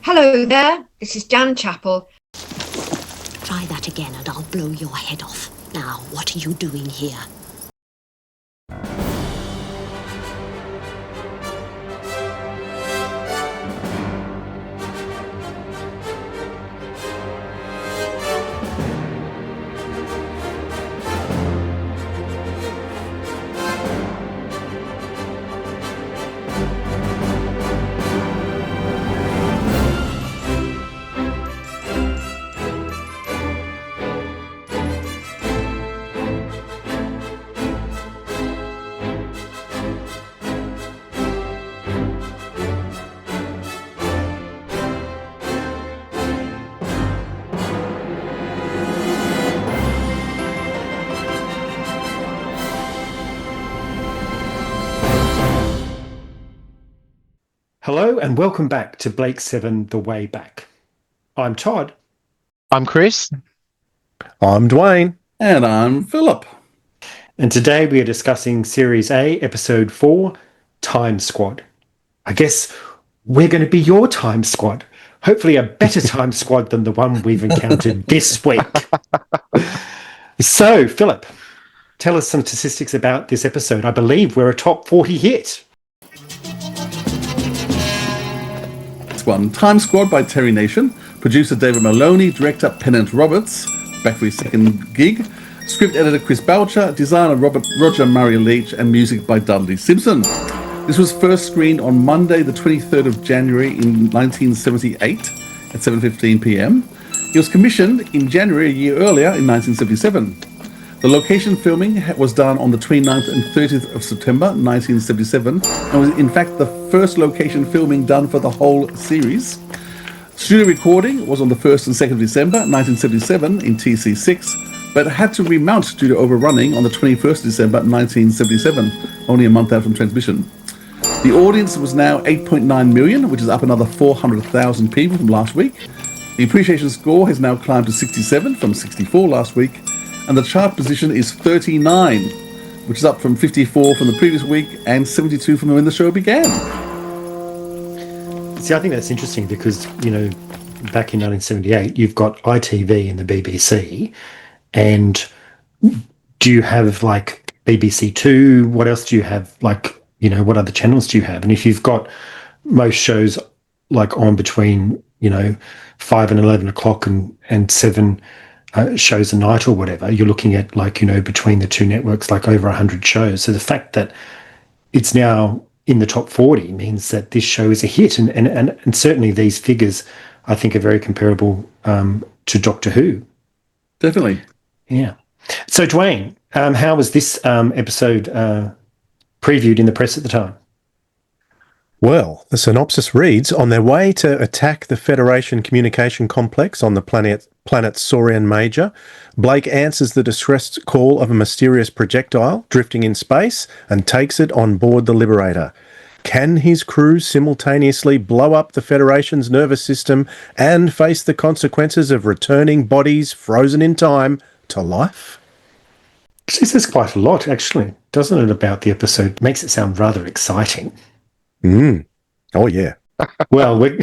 Hello there, this is Jan Chappell. Try that again and I'll blow your head off. Now, what are you doing here? Hello and welcome back to Blake 7 The Way Back. I'm Todd. I'm Chris. I'm Dwayne. And I'm Philip. And today we are discussing Series A, Episode 4, Time Squad. I guess we're going to be your Time Squad. Hopefully a better Time Squad than the one we've encountered this week. So, Philip, tell us some statistics about this episode. I believe we're a top 40 hit. One, Time Squad by Terry Nation, producer David Maloney, director Pennant Roberts, back for his second gig, script editor Chris Boucher, designer Roger Murray Leach, and music by Dudley Simpson. This was first screened on Monday the 23rd of January in 1978 at 7:15 p.m. It was commissioned in January a year earlier in 1977. The location filming was done on the 29th and 30th of September 1977 and was in fact the first location filming done for the whole series. Studio recording was on the 1st and 2nd of December 1977 in TC6, but had to remount due to overrunning on the 21st of December 1977, only a month out from transmission. The audience was now 8.9 million, which is up another 400,000 people from last week. The appreciation score has now climbed to 67 from 64 last week. And the chart position is 39, which is up from 54 from the previous week and 72 from when the show began. See, I think that's interesting because, you know, back in 1978, you've got ITV and the BBC. And do you have, like, BBC Two? What else do you have? Like, you know, what other channels do you have? And if you've got most shows, like, on between, you know, 5 and 11 o'clock and 7 shows a night or whatever, you're looking at, like, you know, between the two networks, like over 100 shows. So the fact that it's now in the top 40 means that this show is a hit. And certainly these figures, I think, are very comparable to Doctor Who. Definitely. Yeah. So, Dwayne, how was this episode previewed in the press at the time? Well, the synopsis reads, on their way to attack the Federation communication complex on the planet Saurian Major, Blake answers the distressed call of a mysterious projectile drifting in space and takes it on board the Liberator. Can his crew simultaneously blow up the Federation's nervous system and face the consequences of returning bodies frozen in time to life? She says quite a lot, actually, doesn't it, about the episode? Makes it sound rather exciting. Oh, yeah. Well, we're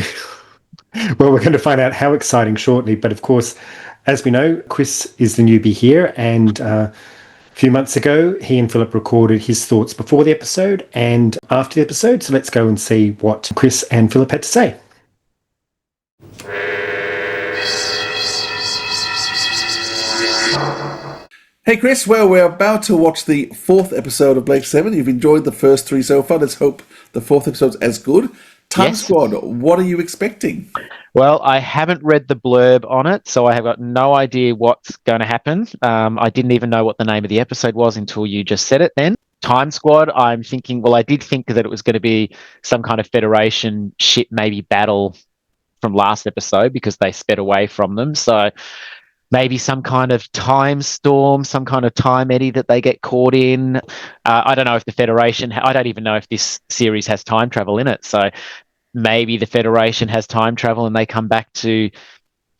going to find out how exciting shortly. But of course, as we know, Chris is the newbie here. And a few months ago, he and Philip recorded his thoughts before the episode and after the episode. So let's go and see what Chris and Philip had to say. Hey Chris, well, we're about to watch the 4th episode of Blake 7. You've enjoyed the first 3 so far. Let's hope the 4th episode's as good. Time Squad, what are you expecting? Well, I haven't read the blurb on it, so I have got no idea what's going to happen. I didn't even know what the name of the episode was until you just said it then. Time Squad, I'm thinking, well, I did think that it was going to be some kind of Federation ship, maybe battle from last episode because they sped away from them. So maybe some kind of time storm, some kind of time eddy that they get caught in. I don't know if the Federation, I don't even know if this series has time travel in it. So maybe the Federation has time travel and they come back to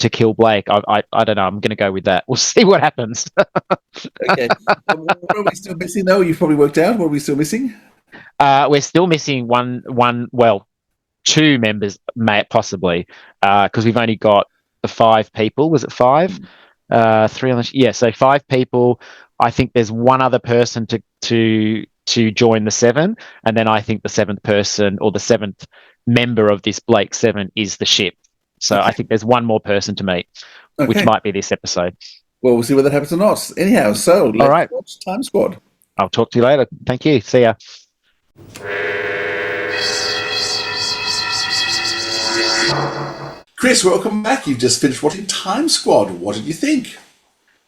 kill Blake. I don't know. I'm going to go with that. We'll see what happens. Okay. What are we still missing, though? You've probably worked out. What are we still missing? We're still missing one. Well, 2 members, possibly, because we've only got the 5 people. Was it 5? 3 on the so 5 people. I think there's one other person to join the 7, and then I think the 7th person or the 7th member of this Blake 7 is the ship. So I think there's one more person to meet, which might be this episode. Well, we'll see whether that happens or not. Anyhow, so let's watch Time Squad. I'll talk to you later. Thank you. See ya. Chris, welcome back. You've just finished watching Time Squad. What did you think?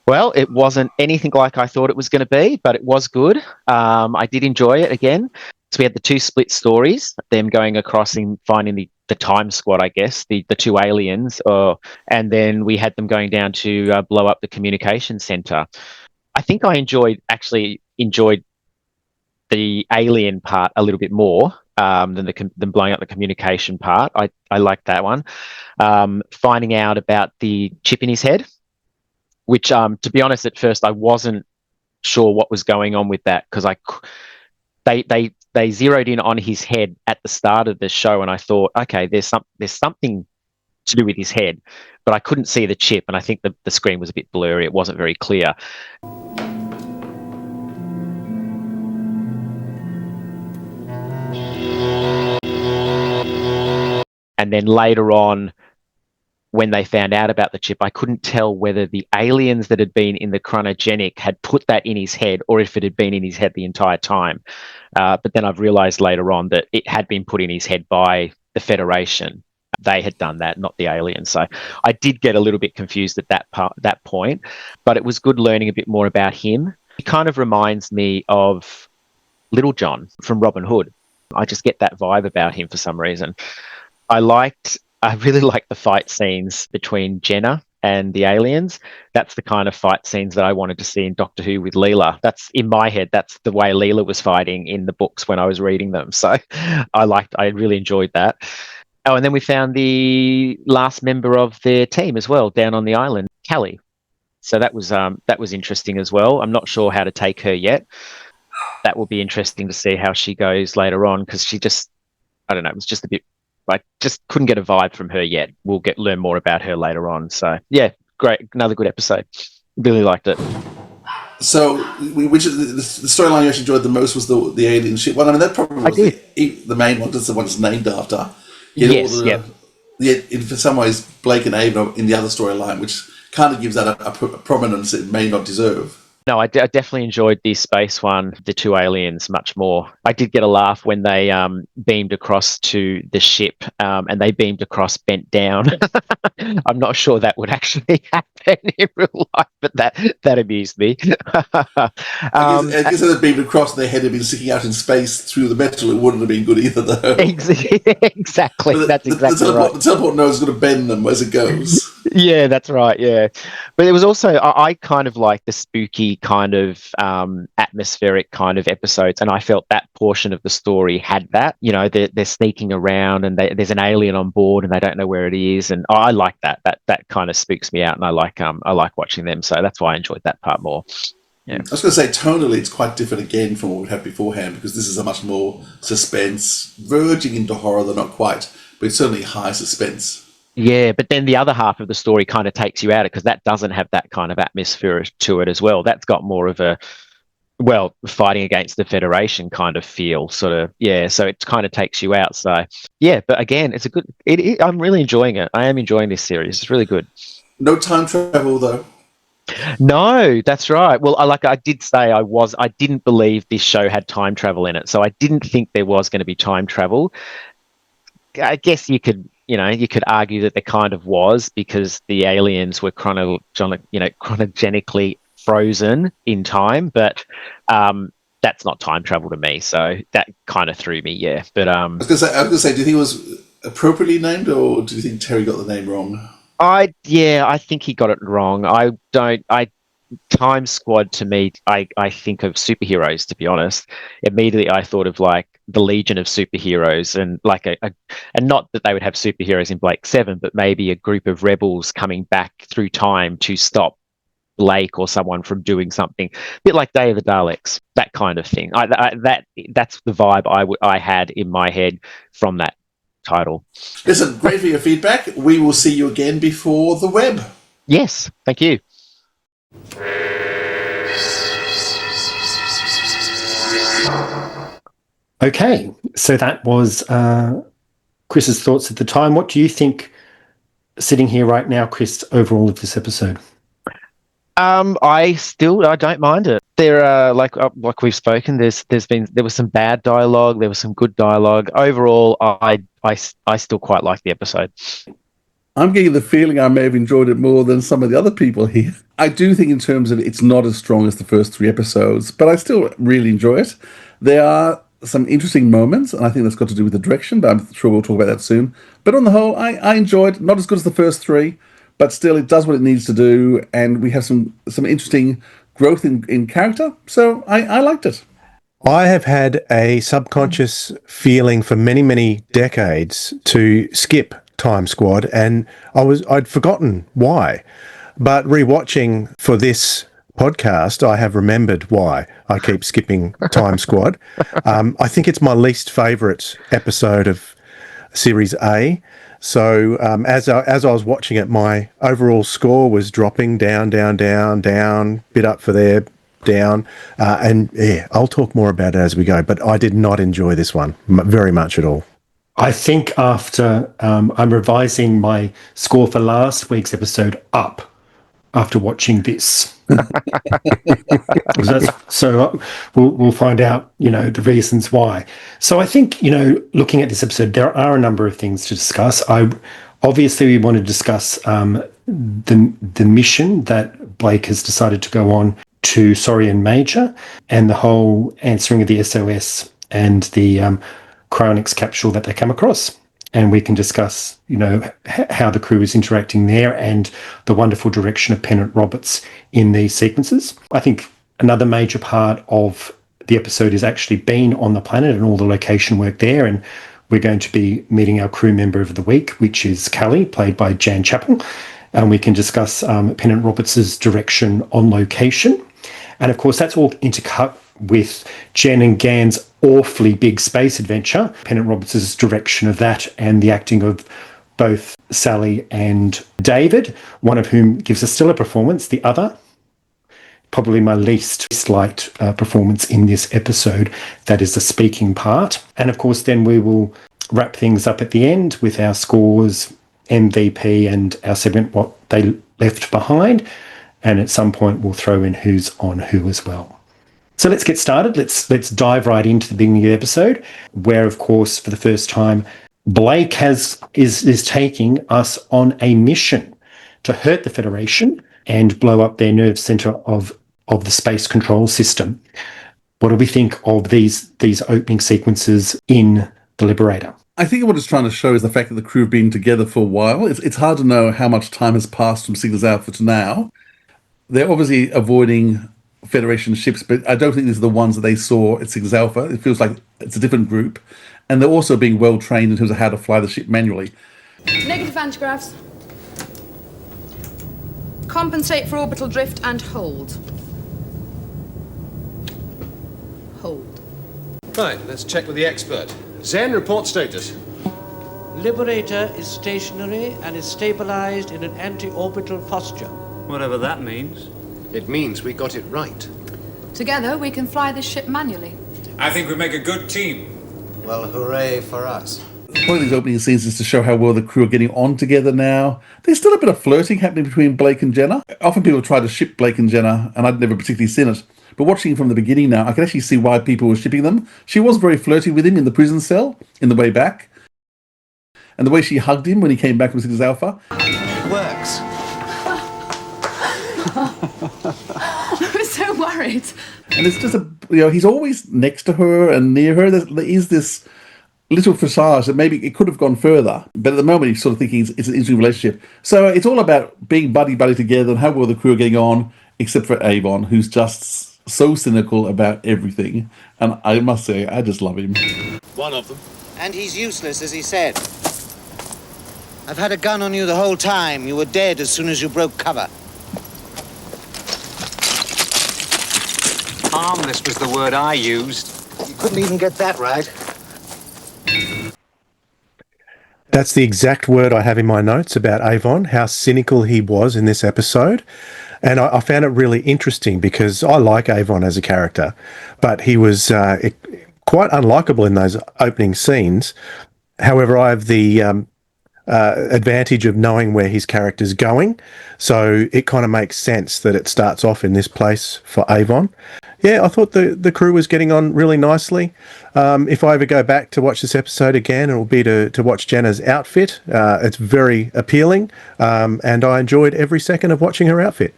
Well, it wasn't anything like I thought it was going to be, but it was good. I did enjoy it again. So we had the 2 split stories, them going across and finding the Time Squad, I guess, the 2 aliens, and then we had them going down to blow up the communication center. I think I actually enjoyed the alien part a little bit more than blowing up the communication part. I liked that one. Finding out about the chip in his head, which, to be honest, at first I wasn't sure what was going on with that, because they zeroed in on his head at the start of the show, and I thought, okay, there's something to do with his head, but I couldn't see the chip, and I think the screen was a bit blurry. It wasn't very clear. And then later on, when they found out about the chip, I couldn't tell whether the aliens that had been in the chronogenic had put that in his head or if it had been in his head the entire time. But then I've realized later on that it had been put in his head by the Federation. They had done that, not the aliens. So I did get a little bit confused at that point, but it was good learning a bit more about him. He kind of reminds me of Little John from Robin Hood. I just get that vibe about him for some reason. I really liked the fight scenes between Jenna and the aliens. That's the kind of fight scenes that I wanted to see in Doctor Who with Leela. That's, in my head, that's the way Leela was fighting in the books when I was reading them. So I really enjoyed that. Oh, and then we found the last member of their team as well down on the island, Callie. So that was interesting as well. I'm not sure how to take her yet. That will be interesting to see how she goes later on, because she just, I don't know, it was just a bit, I just couldn't get a vibe from her yet. We'll learn more about her later on. So yeah, great, another good episode. Really liked it. So, which the storyline you actually enjoyed the most was the alien ship one. I mean, that probably was the main one, because the one it's named after. Yes, yeah. For some ways, Blake and Ava are in the other storyline, which kind of gives that a prominence it may not deserve. No, I definitely enjoyed the space one, the 2 aliens, much more. I did get a laugh when they beamed across to the ship, and they beamed across bent down. I'm not sure that would actually happen in real life, but that amused me. I guess if they beamed across and their head had been sticking out in space through the metal, it wouldn't have been good either, though. Exactly. That's exactly right. The teleport nose is going to bend them as it goes. Yeah, that's right, yeah. But it was also, I kind of like the spooky kind of atmospheric kind of episodes, and I felt that portion of the story had that. You know, they're sneaking around, and there's an alien on board, and they don't know where it is, and I like that. That kind of spooks me out, and I like watching them. So that's why I enjoyed that part more. Yeah. I was going to say, tonally, it's quite different again from what we had beforehand, because this is a much more suspense, verging into horror, though not quite, but it's certainly high suspense. Yeah, but then the other half of the story kind of takes you out, because that doesn't have that kind of atmosphere to it as well. That's got more of a, well, fighting against the Federation kind of feel, sort of. Yeah, so it kind of takes you out. So yeah, but again, it's a good. I'm really enjoying it. I am enjoying this series. It's really good. No time travel though. No, that's right. Well, I did say I didn't believe this show had time travel in it, so I didn't think there was going to be time travel. I guess you could argue that there kind of was, because the aliens were chronogenically frozen in time, but that's not time travel to me. So that kind of threw me, yeah. But I was going to say, do you think it was appropriately named, or do you think Terry got the name wrong? I think he got it wrong. Time Squad, to me, I think of superheroes, to be honest. Immediately I thought of like the Legion of superheroes, and like and not that they would have superheroes in Blake 7, but maybe a group of rebels coming back through time to stop Blake or someone from doing something. A bit like Day of the Daleks, that kind of thing. That's the vibe I had in my head from that title. Listen, great for your feedback. We will see you again before the web. Yes, thank you. Okay, so that was Chris's thoughts at the time. What do you think, sitting here right now, Chris, overall of this episode? I don't mind it. There are like we've spoken. There was some bad dialogue. There was some good dialogue. Overall, I still quite like the episode. I'm getting the feeling I may have enjoyed it more than some of the other people here. I do think in terms of it's not as strong as the first 3 episodes, but I still really enjoy it. There are some interesting moments, and I think that's got to do with the direction, but I'm sure we'll talk about that soon. But on the whole, I enjoyed it. Not as good as the first 3, but still it does what it needs to do, and we have some interesting growth in character, so I liked it. I have had a subconscious feeling for many, many decades to skip Time Squad, and I'd forgotten why. But rewatching for this podcast, I have remembered why I keep skipping Time Squad. I think it's my least favourite episode of Series A. So as I was watching it, my overall score was dropping down, bit up for there, down. And yeah, I'll talk more about it as we go. But I did not enjoy this one very much at all. I think after I'm revising my score for last week's episode up after watching this. So we'll find out, the reasons why. So I think, looking at this episode, there are a number of things to discuss. Obviously we want to discuss the mission that Blake has decided to go on to Saurian Major and the whole answering of the SOS and the cryonics capsule that they come across. And we can discuss, how the crew is interacting there and the wonderful direction of Pennant Roberts in these sequences. I think another major part of the episode is actually being on the planet and all the location work there. And we're going to be meeting our crew member of the week, which is Callie, played by Jan Chappell. And we can discuss Pennant Roberts' direction on location. And of course, that's all intercut with Jen and Gan's awfully big space adventure, Pennant Roberts' direction of that, and the acting of both Sally and David, one of whom gives a stellar performance, the other, probably my least liked performance in this episode, that is the speaking part. And of course, then we will wrap things up at the end with our scores, MVP, and our segment, what they left behind. And at some point, we'll throw in who's on who as well. So let's get started. Let's dive right into the beginning of the episode, where, of course, for the first time, Blake is taking us on a mission to hurt the Federation and blow up their nerve center of the space control system. What do we think of these opening sequences in The Liberator? I think what it's trying to show is the fact that the crew have been together for a while. It's hard to know how much time has passed from Cygnus Alpha to now. They're obviously avoiding Federation ships, but I don't think these are the ones that they saw at Cygnus Alpha. It feels like it's a different group. And they're also being well trained in terms of how to fly the ship manually. Negative antigraphs. Compensate for orbital drift and hold. Hold. Right, let's check with the expert. Zen, report status. Liberator is stationary and is stabilized in an anti-orbital posture. Whatever that means. It means we got it right. Together, we can fly this ship manually. I think we make a good team. Well, hooray for us. One of these opening scenes is to show how well the crew are getting on together now. There's still a bit of flirting happening between Blake and Jenna. Often people try to ship Blake and Jenna, and I'd never particularly seen it. But watching from the beginning now, I can actually see why people were shipping them. She was very flirty with him in the prison cell, in the way back. And the way she hugged him when he came back from Cygnus Alpha. It works. I was so worried. And it's just he's always next to her and near her. There is this little facade that maybe it could have gone further, but at the moment he's sort of thinking it's an interesting relationship. So it's all about being buddy together and how well the crew are getting on, except for Avon, who's just so cynical about everything. And I must say, I just love him. One of them. And he's useless, as he said. I've had a gun on you the whole time. You were dead as soon as you broke cover. Harmless was the word I used. You couldn't even get that right. That's the exact word I have in my notes about Avon, how cynical he was in this episode. And I found it really interesting because I like Avon as a character, but he was quite unlikable in those opening scenes. However, I have the advantage of knowing where his character's going, so it kind of makes sense that it starts off in this place for Avon. Yeah, I thought the crew was getting on really nicely. If I ever go back to watch this episode again, it will be to watch Jenna's outfit. It's very appealing, and I enjoyed every second of watching her outfit.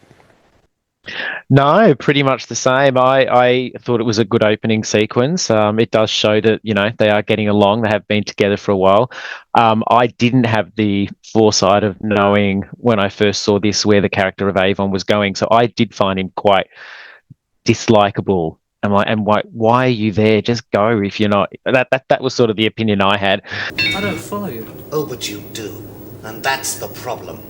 No, pretty much the same. I thought it was a good opening sequence. It does show that, they are getting along. They have been together for a while. I didn't have the foresight of knowing when I first saw this where the character of Avon was going. So I did find him quite dislikable. I'm like, and why are you there? Just go if you're not. That was sort of the opinion I had. I don't follow you. Oh, but you do. And that's the problem.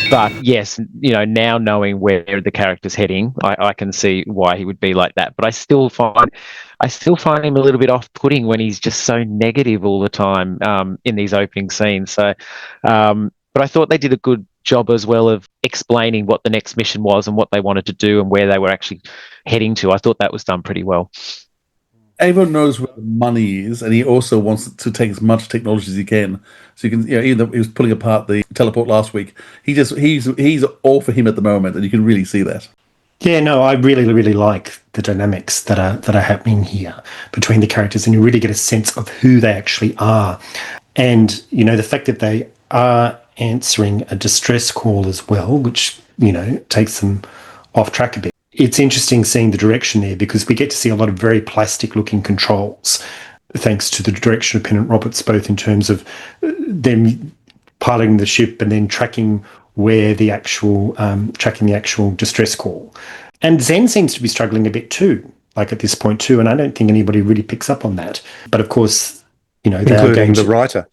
But yes, now knowing where the character's heading, I can see why he would be like that. But I still find him a little bit off-putting when he's just so negative all the time in these opening scenes. So, but I thought they did a good job as well of explaining what the next mission was and what they wanted to do and where they were actually heading to. I thought that was done pretty well. Avon knows where the money is, and he also wants to take as much technology as he can. So you can, even though he was pulling apart the teleport last week, he's all for him at the moment, and you can really see that. Yeah, no, I really, really like the dynamics that are happening here between the characters, and you really get a sense of who they actually are. And, the fact that they are answering a distress call as well, which, takes them off track a bit. It's interesting seeing the direction there because we get to see a lot of very plastic-looking controls thanks to the direction of Pennant Roberts, both in terms of them piloting the ship and then tracking where the actual distress call. And Zen seems to be struggling a bit too, like at this point too, and I don't think anybody really picks up on that. But of course, they are including going the writer.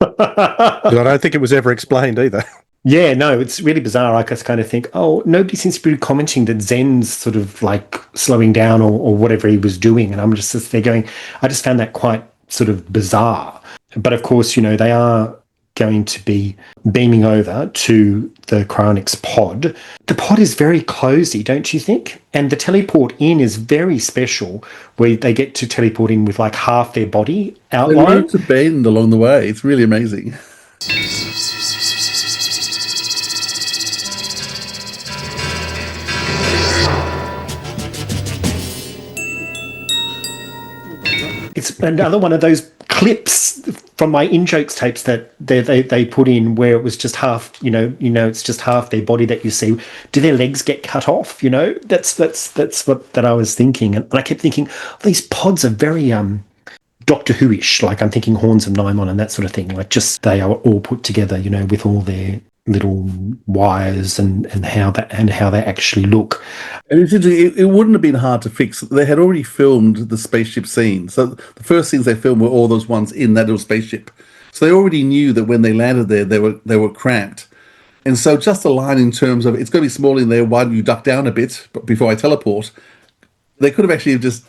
I don't think it was ever explained either. Yeah, no, it's really bizarre. I just kind of think, nobody seems to be commenting that Zen's sort of like slowing down or whatever he was doing. And I'm just there going, I just found that quite sort of bizarre. But of course, they are going to be beaming over to the cryonics pod. The pod is very closey, don't you think? And the teleport in is very special, where they get to teleport in with like half their body outline. They learn to bend along the way. It's really amazing. It's another one of those clips from my in-jokes tapes that they put in where it was just half, it's just half their body that you see. Do their legs get cut off? That's what I was thinking. And I kept thinking, these pods are very Doctor Who-ish. Like I'm thinking Horns of Nimon and that sort of thing. Like just they are all put together, with all their little wires and how they actually look. And it wouldn't have been hard to fix. They had already filmed the spaceship scene. So the first things they filmed were all those ones in that little spaceship. So they already knew that when they landed there, they were cramped. And so just a line in terms of, it's going to be small in there, why don't you duck down a bit before I teleport? They could have actually just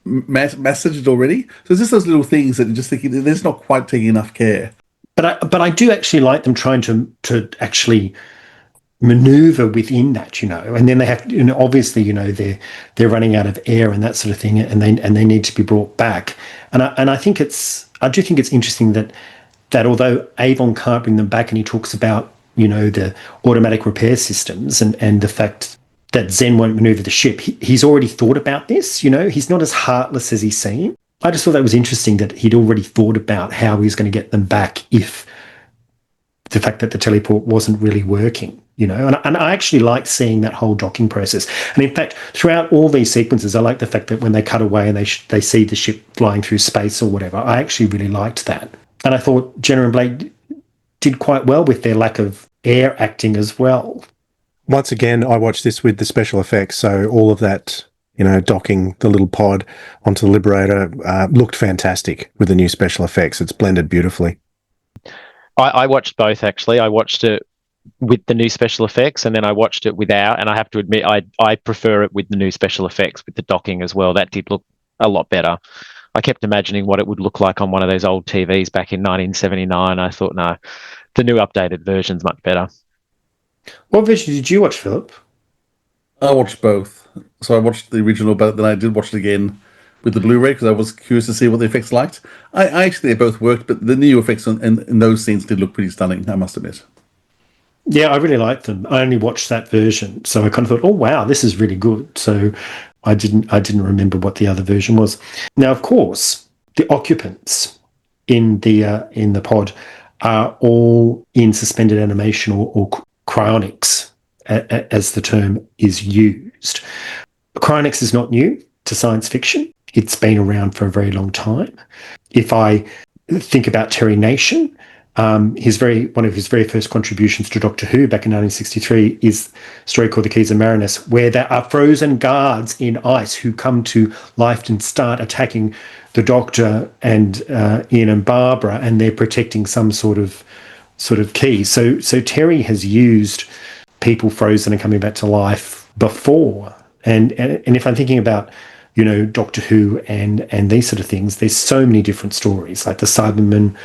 massaged it already. So it's just those little things that you're just thinking, they're just not quite taking enough care. But I do actually like them trying to actually maneuver within that, and then they have, obviously, they're running out of air and that sort of thing, and they need to be brought back. And I do think it's interesting that although Avon can't bring them back, and he talks about the automatic repair systems and the fact that Zen won't maneuver the ship, he's already thought about this. He's not as heartless as he seems. I just thought that was interesting that he'd already thought about how he was going to get them back if the fact that the teleport wasn't really working, and I actually liked seeing that whole docking process. And in fact, throughout all these sequences, I like the fact that when they cut away and they see the ship flying through space or whatever, I actually really liked that. And I thought Jenna and Blake did quite well with their lack of air acting as well. Once again, I watched this with the special effects, so all of that, docking the little pod onto the Liberator looked fantastic with the new special effects. It's blended beautifully. I watched both, actually. I watched it with the new special effects, and then I watched it without, and I have to admit I prefer it with the new special effects, with the docking as well. That did look a lot better. I kept imagining what it would look like on one of those old TVs back in 1979. I thought, no, the new updated version's much better. What version did you watch, Philip? I watched both. So I watched the original, but then I did watch it again with the Blu-ray because I was curious to see what the effects liked. I actually, they both worked, but the new effects in those scenes did look pretty stunning, I must admit. Yeah, I really liked them. I only watched that version, so I kind of thought, "Oh wow, this is really good." So I didn't remember what the other version was. Now, of course, the occupants in the pod are all in suspended animation or cryonics, as the term is used. Cryonics is not new to science fiction. It's been around for a very long time. If I think about Terry Nation, one of his very first contributions to Doctor Who back in 1963 is a story called The Keys of Marinus, where there are frozen guards in ice who come to life and start attacking the Doctor and Ian and Barbara, and they're protecting some sort of key. So Terry has used people frozen and coming back to life before, and if I'm thinking about Doctor Who and these sort of things, there's so many different stories. Like the Cybermen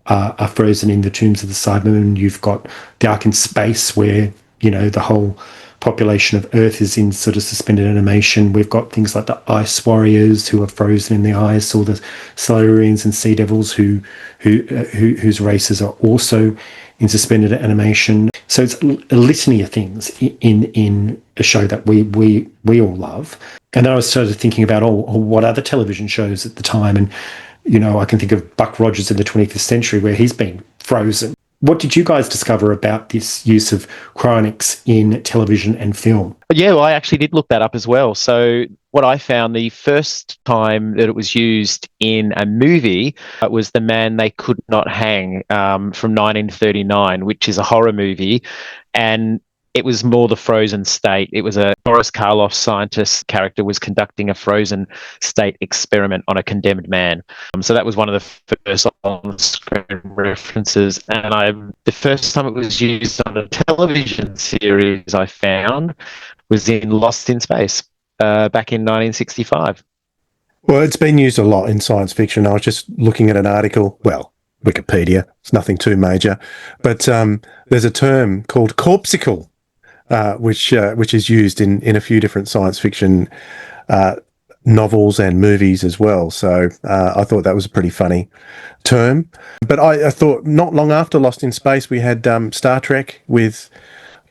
are frozen in the tombs of the Cybermen. You've got the Ark in Space, where the whole population of Earth is in sort of suspended animation. We've got things like the Ice Warriors who are frozen in the ice, or the Silurians and Sea Devils whose races are also in suspended animation. So it's a litany of things in a show that we all love. And then I was started thinking about what other television shows at the time, and I can think of Buck Rogers in the 25th century, where he's been frozen. What did you guys discover about this use of cryonics in television and film? Yeah, well, I actually did look that up as well. So what I found, the first time that it was used in a movie was The Man They Could Not Hang from 1939, which is a horror movie. And it was more the frozen state. It was a Boris Karloff scientist character was conducting a frozen state experiment on a condemned man. So that was one of the first on-screen references. And the first time it was used on a television series I found was in Lost in Space back in 1965. Well, it's been used a lot in science fiction. I was just looking at an article, Wikipedia, it's nothing too major, but there's a term called corpsicle, which is used in a few different science fiction novels and movies as well. So I thought that was a pretty funny term. But I thought not long after Lost in Space, we had Star Trek with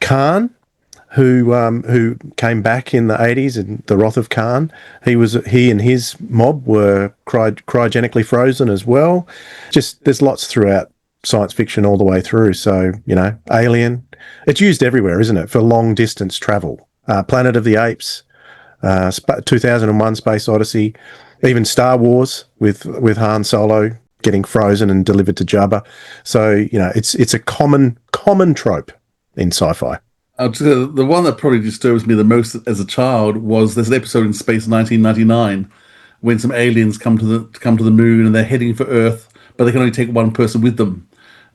Khan, who came back in the 80s in The Wrath of Khan. He and his mob were cryogenically frozen as well. Just there's lots throughout science fiction all the way through. So, Alien, it's used everywhere, isn't it, for long distance travel. Planet of the Apes, 2001 Space Odyssey, even Star Wars with Han Solo getting frozen and delivered to Jabba. So, it's a common trope in sci-fi. The one that probably disturbs me the most as a child was there's an episode in Space 1999 when some aliens come to the moon and they're heading for Earth, but they can only take one person with them.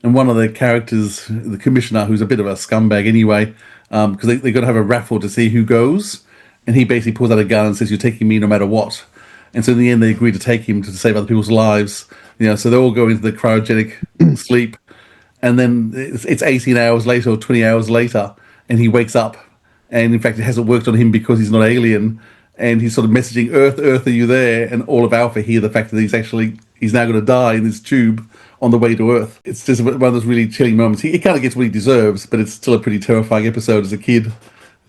And one of the characters, the commissioner, who's a bit of a scumbag anyway, because they've got to have a raffle to see who goes, and he basically pulls out a gun and says, "You're taking me no matter what." And so in the end, they agree to take him to save other people's lives. So they all go into the cryogenic sleep, and then it's 18 hours later or 20 hours later, and he wakes up, and in fact, it hasn't worked on him because he's not alien, and he's sort of messaging Earth, "Earth, are you there?" And all of Alpha hear the fact that he's now going to die in this tube on the way to Earth. It's just one of those really chilling moments. He kind of gets what he deserves, but it's still a pretty terrifying episode as a kid,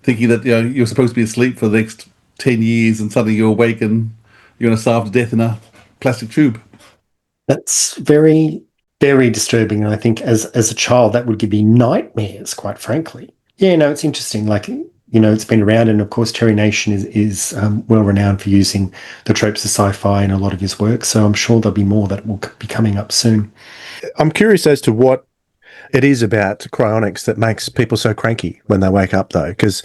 thinking that you're supposed to be asleep for the next 10 years, and suddenly you awake and you're going to starve to death in a plastic tube. That's very, very disturbing, and I think as a child that would give me nightmares, quite frankly. Yeah, no, it's interesting. It's been around, and of course Terry Nation is well renowned for using the tropes of sci-fi in a lot of his work, so I'm sure there'll be more that will be coming up soon. I'm curious as to what it is about cryonics that makes people so cranky when they wake up, though, because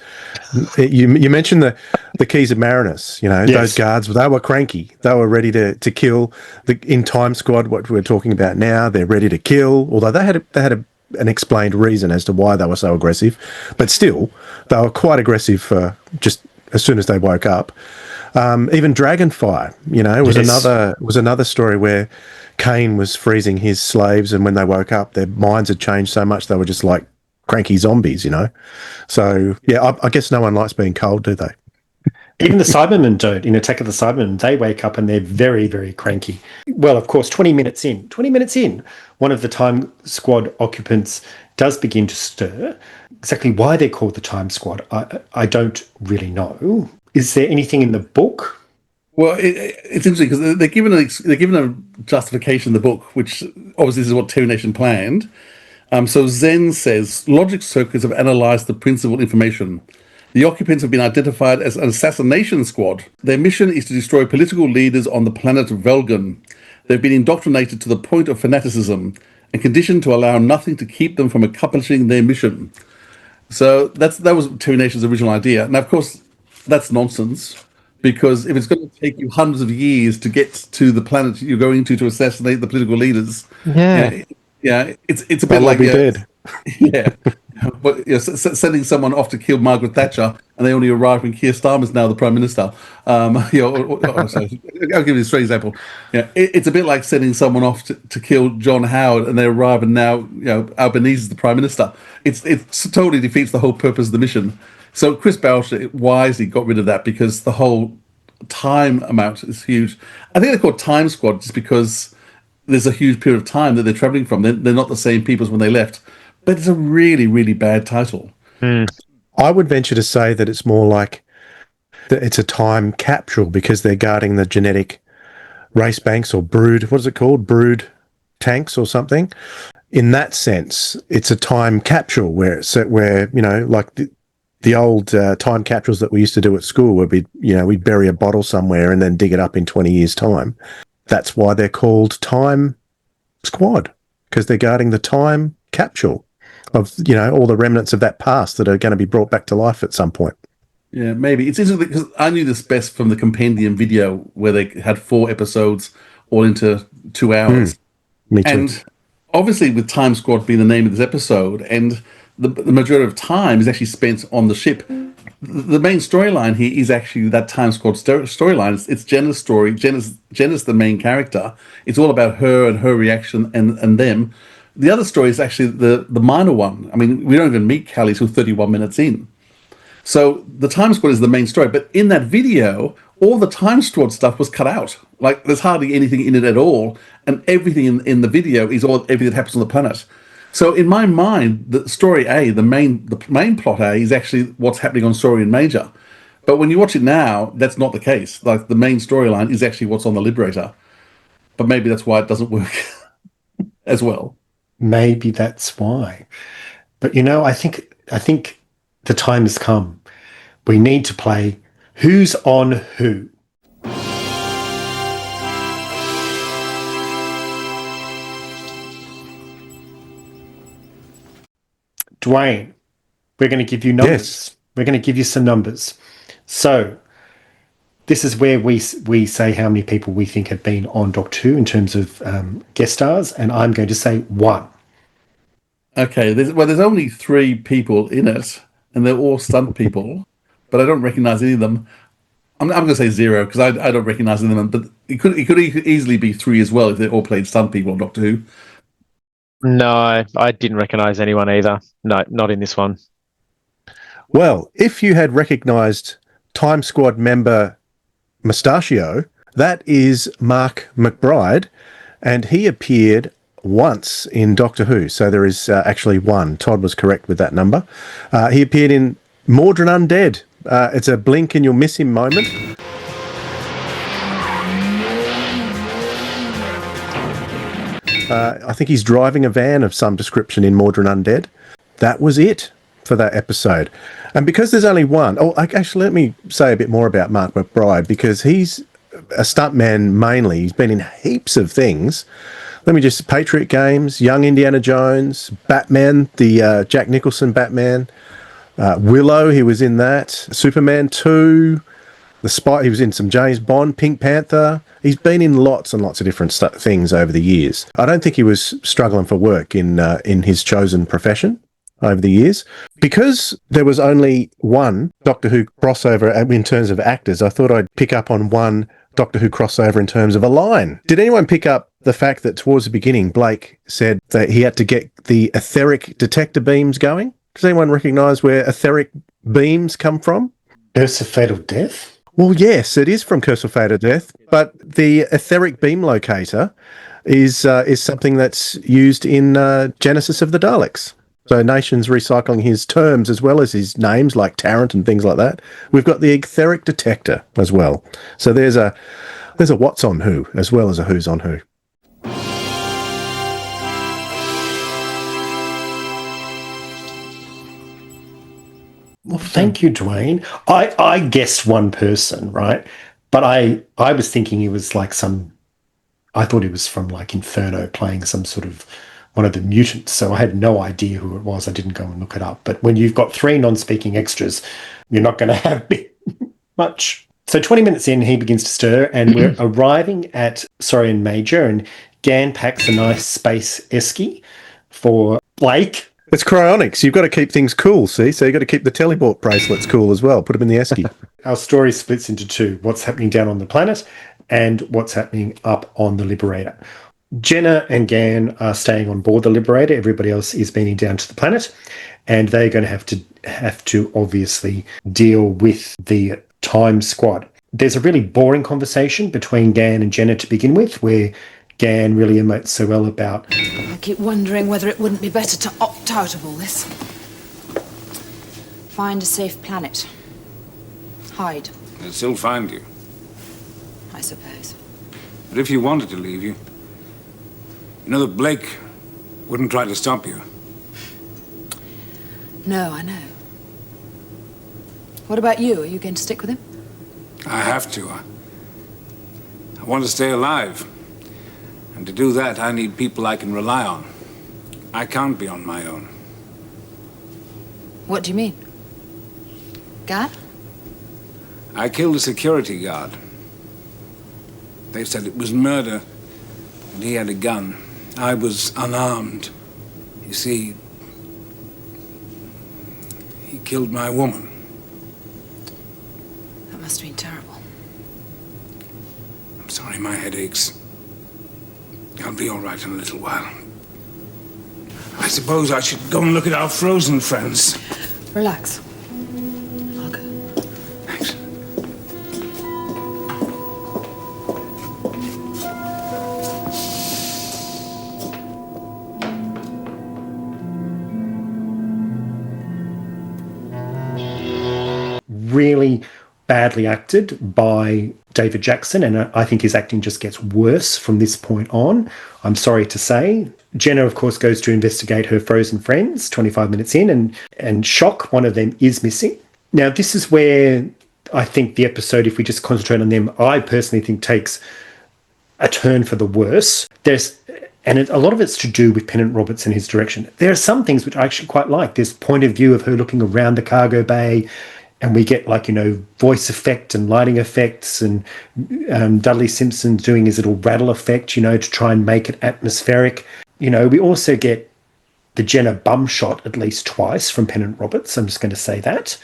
you mentioned the Keys of Marinus, Yes. Those guards, they were cranky. They were ready to kill. In Time Squad, what we're talking about now, they're ready to kill, although they had an explained reason as to why they were so aggressive, but still they were quite aggressive just as soon as they woke up. Even Dragonfire, was another story where Cain was freezing his slaves, and when they woke up, their minds had changed so much they were just like cranky zombies, So yeah, I guess no one likes being cold, do they? Even the Cybermen don't. In Attack of the Cybermen, they wake up and they're very, very cranky. Well, of course, 20 minutes in, one of the Time Squad occupants does begin to stir. Exactly why they're called the Time Squad, I don't really know. Is there anything in the book? Well, it's interesting because they're given a justification in the book, which obviously this is what Terry Nation planned. So Zen says, logic circuits have analysed the principal information. The occupants have been identified as an assassination squad. Their mission is to destroy political leaders on the planet Velgan. They've been indoctrinated to the point of fanaticism and conditioned to allow nothing to keep them from accomplishing their mission. So that was Terry Nation's original idea. Now, of course, that's nonsense, because if it's going to take you hundreds of years to get to the planet you're going to assassinate the political leaders, it's a bit like dead. Yeah. But sending someone off to kill Margaret Thatcher, and they only arrive when Keir Starmer's now the Prime Minister. Sorry, I'll give you a straight example. It's a bit like sending someone off to kill John Howard, and they arrive, and now Albanese is the Prime Minister. It totally defeats the whole purpose of the mission. So Chris Boucher wisely got rid of that, because the whole time amount is huge. I think they're called Time Squad just because there's a huge period of time that they're traveling from. They're not the same people as when they left. But it's a really, really bad title. I would venture to say that it's more like that it's a time capsule, because they're guarding the genetic race banks, or brood, what is it called? Brood tanks or something. In that sense, it's a time capsule where like the old time capsules that we used to do at school, where we'd bury a bottle somewhere and then dig it up in 20 years' time. That's why they're called Time Squad, because they're guarding the time capsule of all the remnants of that past that are going to be brought back to life at some point. Yeah, maybe. It's interesting because I knew this best from the compendium video, where they had 4 episodes all into 2 hours. Me too. And obviously with Time Squad being the name of this episode, and the majority of time is actually spent on the ship, the main storyline here is actually that Time Squad storyline. It's Jenna's story. Jenna's the main character. It's all about her and her reaction and them. The other story is actually the minor one. I mean, we don't even meet Callie till 31 minutes in. So the Time Squad is the main story. But in that video, all the Time Squad stuff was cut out. Like, there's hardly anything in it at all. And everything in the video is everything that happens on the planet. So in my mind, the story A, the main plot A, is actually what's happening on Saurian Major. But when you watch it now, that's not the case. Like, the main storyline is actually what's on the Liberator. But maybe that's why it doesn't work as well. Maybe that's why. But I think the time has come. We need to play Who's on Who. Dwayne, we're going to give you numbers. Yes. We're going to give you some numbers. So this is where we say how many people we think have been on Doctor Who in terms of guest stars, and I'm going to say 1. Okay, there's only 3 people in it, and they're all stunt people, but I don't recognise any of them. I'm going to say 0, because I don't recognise any of them, but it could easily be 3 as well if they all played stunt people on Doctor Who. No, I didn't recognise anyone either. No, not in this one. Well, if you had recognised Time Squad member Mustachio, that is Mark McBride, and he appeared once in Doctor Who. So there is actually 1. Todd was correct with that number. He appeared in Mordrin Undead. It's a blink and you'll miss him moment. I think he's driving a van of some description in Mordrin Undead. That was it for that episode. And because there's only 1... Oh, actually, let me say a bit more about Mark McBride, because he's a stuntman mainly. He's been in heaps of things. Let me just... Patriot Games, Young Indiana Jones, Batman, the Jack Nicholson Batman, Willow, he was in that, Superman 2... he was in some James Bond, Pink Panther. He's been in lots and lots of different things over the years. I don't think he was struggling for work in his chosen profession. over the years. Because there was only one Doctor Who crossover in terms of actors, I thought I'd pick up on one Doctor Who crossover in terms of a line. Did anyone pick up the fact that towards the beginning, Blake said that he had to get the etheric detector beams going? Does anyone recognise where etheric beams come from? Curse of Fatal Death? Well, yes, it is from Curse of Fatal Death, but the etheric beam locator is something that's used in Genesis of the Daleks. So Nation's recycling his terms as well as his names like Tarrant and things like that. We've got the etheric detector as well. So there's a what's on who as well as a who's on who. Well, thank you, Dwayne. I guessed one person, right? But I was thinking he was like I thought he was from like Inferno playing some sort of one of the mutants. So I had no idea who it was. I didn't go and look it up. But when you've got 3 non-speaking extras, you're not going to have much. So 20 minutes in, he begins to stir and we're arriving at Saurian Major and Gan packs a nice space esky for Blake. It's cryonics. You've got to keep things cool, see? So you've got to keep the teleport bracelets cool as well. Put them in the esky. Our story splits into 2. What's happening down on the planet and what's happening up on the Liberator. Jenna and Gan are staying on board the Liberator. Everybody else is beaming down to the planet. And they're going to have to obviously deal with the Time Squad. There's a really boring conversation between Gan and Jenna to begin with, where Gan really emotes so well about... I keep wondering whether it wouldn't be better to opt out of all this. Find a safe planet. Hide, They'll still find you. I suppose. But if you wanted to leave, you know that Blake wouldn't try to stop you. No, I know. What about you? Are you going to stick with him? I have to. I want to stay alive. And to do that, I need people I can rely on. I can't be on my own. What do you mean? Guard? I killed a security guard. They said it was murder, and he had a gun. I was unarmed. You see, he killed my woman. That must have been terrible. I'm sorry, my head aches. I'll be all right in a little while. I suppose I should go and look at our frozen friends. Relax. I'll go. Thanks. Really badly acted by David Jackson, and I think his acting just gets worse from this point on, I'm sorry to say. Jenna, of course, goes to investigate her frozen friends 25 minutes in, and shock, one of them is missing. Now, this is where I think the episode, if we just concentrate on them, I personally think takes a turn for the worse. A lot of it's to do with Pennant Roberts and his direction. There are some things which I actually quite like. This point of view of her looking around the cargo bay, and we get voice effect and lighting effects, and Dudley Simpson doing his little rattle effect, to try and make it atmospheric. We also get the Jenna bum shot at least twice from Pennant Roberts. I'm just going to say that,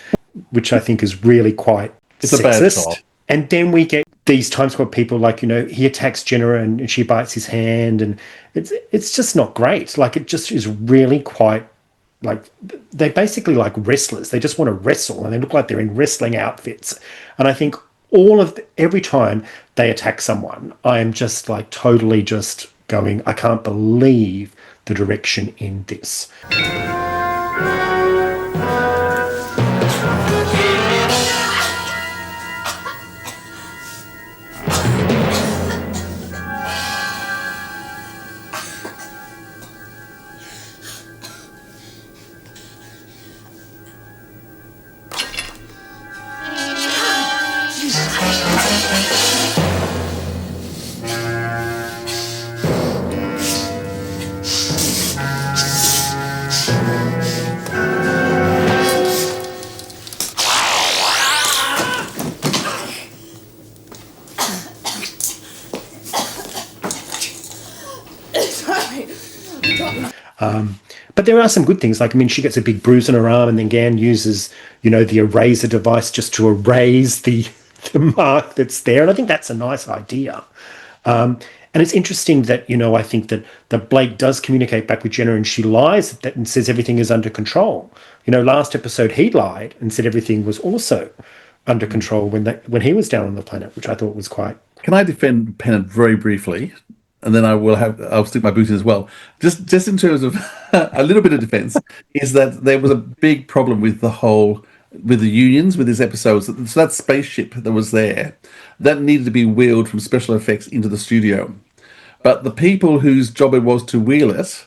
which I think is really quite It's sexist. a bad shot. And then we get these Time Squad people he attacks Jenna and she bites his hand, and it's just not great. It just is really quite they're basically like wrestlers. They just want to wrestle, and they look like they're in wrestling outfits. And I think every time they attack someone, I am just totally just going, I can't believe the direction in this. there are some good things. Like, I mean, she gets a big bruise on her arm, and then Gan uses, the eraser device just to erase the mark that's there. And I think that's a nice idea. And it's interesting that, I think that Blake does communicate back with Jenna, and she lies and says everything is under control. Last episode he lied and said everything was also under control when he was down on the planet, which I thought was quite. Can I defend Pennant very briefly? And then I'll stick my boot in as well. Just in terms of a little bit of defense, is that there was a big problem with the unions with these episodes. So that spaceship that was there, that needed to be wheeled from special effects into the studio. But the people whose job it was to wheel it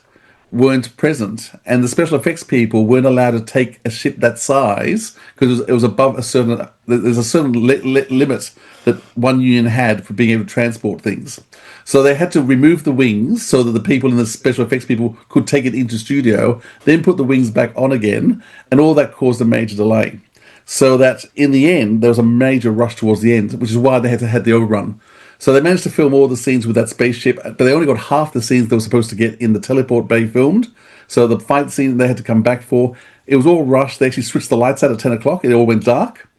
weren't present, and the special effects people weren't allowed to take a ship that size because it was above a certain. There's a certain limit that one union had for being able to transport things. So they had to remove the wings so that the people in the special effects people could take it into studio, then put the wings back on again, and all that caused a major delay. So that in the end, there was a major rush towards the end, which is why they had to have the overrun. So they managed to film all the scenes with that spaceship, but they only got half the scenes they were supposed to get in the teleport bay filmed. So the fight scene they had to come back for, it was all rushed. They actually switched the lights out at 10 o'clock. It all went dark.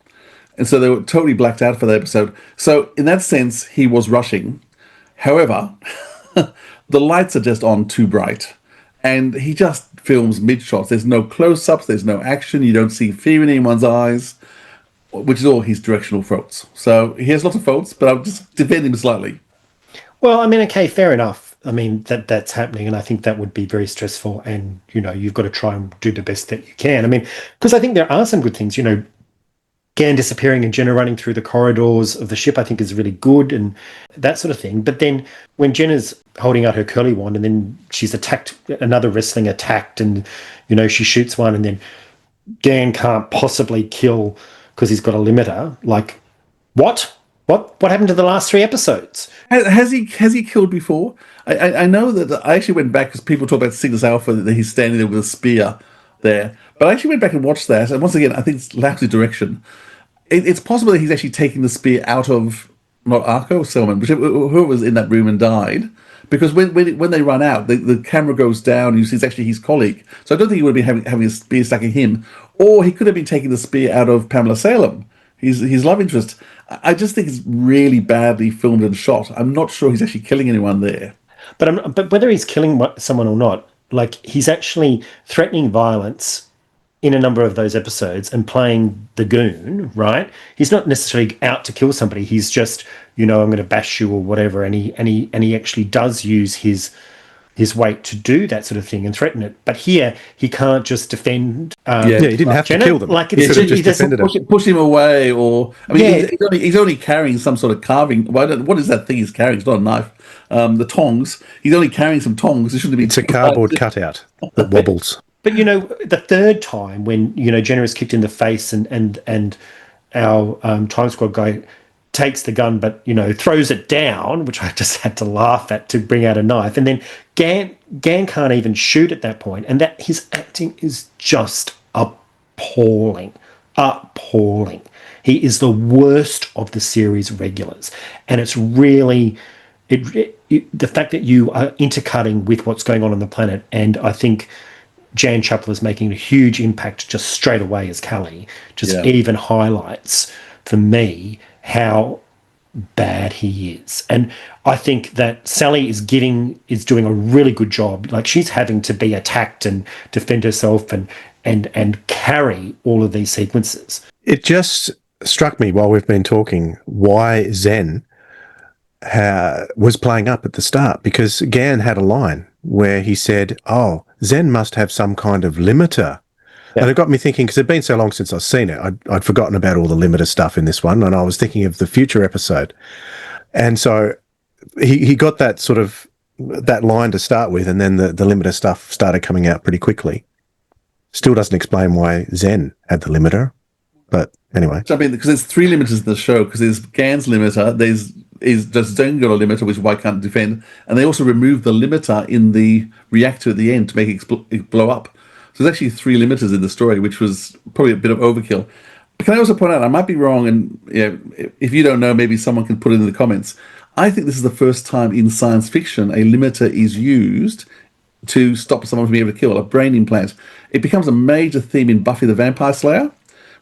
And so they were totally blacked out for that episode. So in that sense, he was rushing. However, the lights are just on too bright. And he just films mid-shots. There's no close-ups. There's no action. You don't see fear in anyone's eyes, which is all his directional faults. So he has lots of faults, but I'll just defend him slightly. Well, I mean, okay, fair enough. I mean, that's happening, and I think that would be very stressful, and, you've got to try and do the best that you can. I mean, because I think there are some good things, Gan disappearing and Jenna running through the corridors of the ship, I think is really good and that sort of thing. But then when Jenna's holding out her curly wand and then she's attacked, another wrestling attacked, and, she shoots one, and then Gan can't possibly kill because he's got a limiter. Like, what? What happened to the last 3 episodes? Has he killed before? I know that I actually went back because people talk about Cygnus Alpha, that he's standing there with a spear there. But I actually went back and watched that, and once again, I think it's lousy direction. It's possible that he's actually taking the spear out of, not Arco, Selman, but whoever was in that room and died. Because when they run out, the camera goes down, and you see it's actually his colleague. So I don't think he would be having a spear stuck in him. Or he could have been taking the spear out of Pamela Salem, his love interest. I just think it's really badly filmed and shot. I'm not sure he's actually killing anyone there. But whether he's killing someone or not, like, he's actually threatening violence in a number of those episodes and playing the goon, right? He's not necessarily out to kill somebody. He's just, I'm going to bash you or whatever. And he actually does use his weight to do that sort of thing and threaten it. But here, he can't just defend. He didn't have Jenna. to kill them. Like, he could have just defended him. Push him away, or he's only carrying some sort of carving. What is that thing he's carrying? It's not a knife. The tongs. He's only carrying some tongs. It shouldn't be. It's a cardboard cutout that wobbles. But the third time when Jenna is kicked in the face and our Time Squad guy takes the gun, but throws it down, which I just had to laugh at, to bring out a knife, and then Gan can't even shoot at that point, and that his acting is just appalling. He is the worst of the series regulars, and it's really the fact that you are intercutting with what's going on the planet, and I think Jan Chappell is making a huge impact just straight away as Callie, even highlights for me how bad he is. And I think that Sally is doing a really good job. Like, she's having to be attacked and defend herself and carry all of these sequences. It just struck me while we've been talking why Zen was playing up at the start, because Gan had a line where he said, Zen must have some kind of limiter. Yeah. And it got me thinking, because it'd been so long since I've seen it, I'd forgotten about all the limiter stuff in this one, and I was thinking of the future episode. And so he got that sort of, that line to start with, and then the limiter stuff started coming out pretty quickly. Still doesn't explain why Zen had the limiter, but anyway. I mean, because there's 3 limiters in the show, because there's Gan's limiter, there's Zen got a limiter, which why can't defend, and they also removed the limiter in the reactor at the end to make it blow up. So there's actually 3 limiters in the story, which was probably a bit of overkill. But can I also point out, I might be wrong, and if you don't know, maybe someone can put it in the comments. I think this is the first time in science fiction a limiter is used to stop someone from being able to kill, a brain implant. It becomes a major theme in Buffy the Vampire Slayer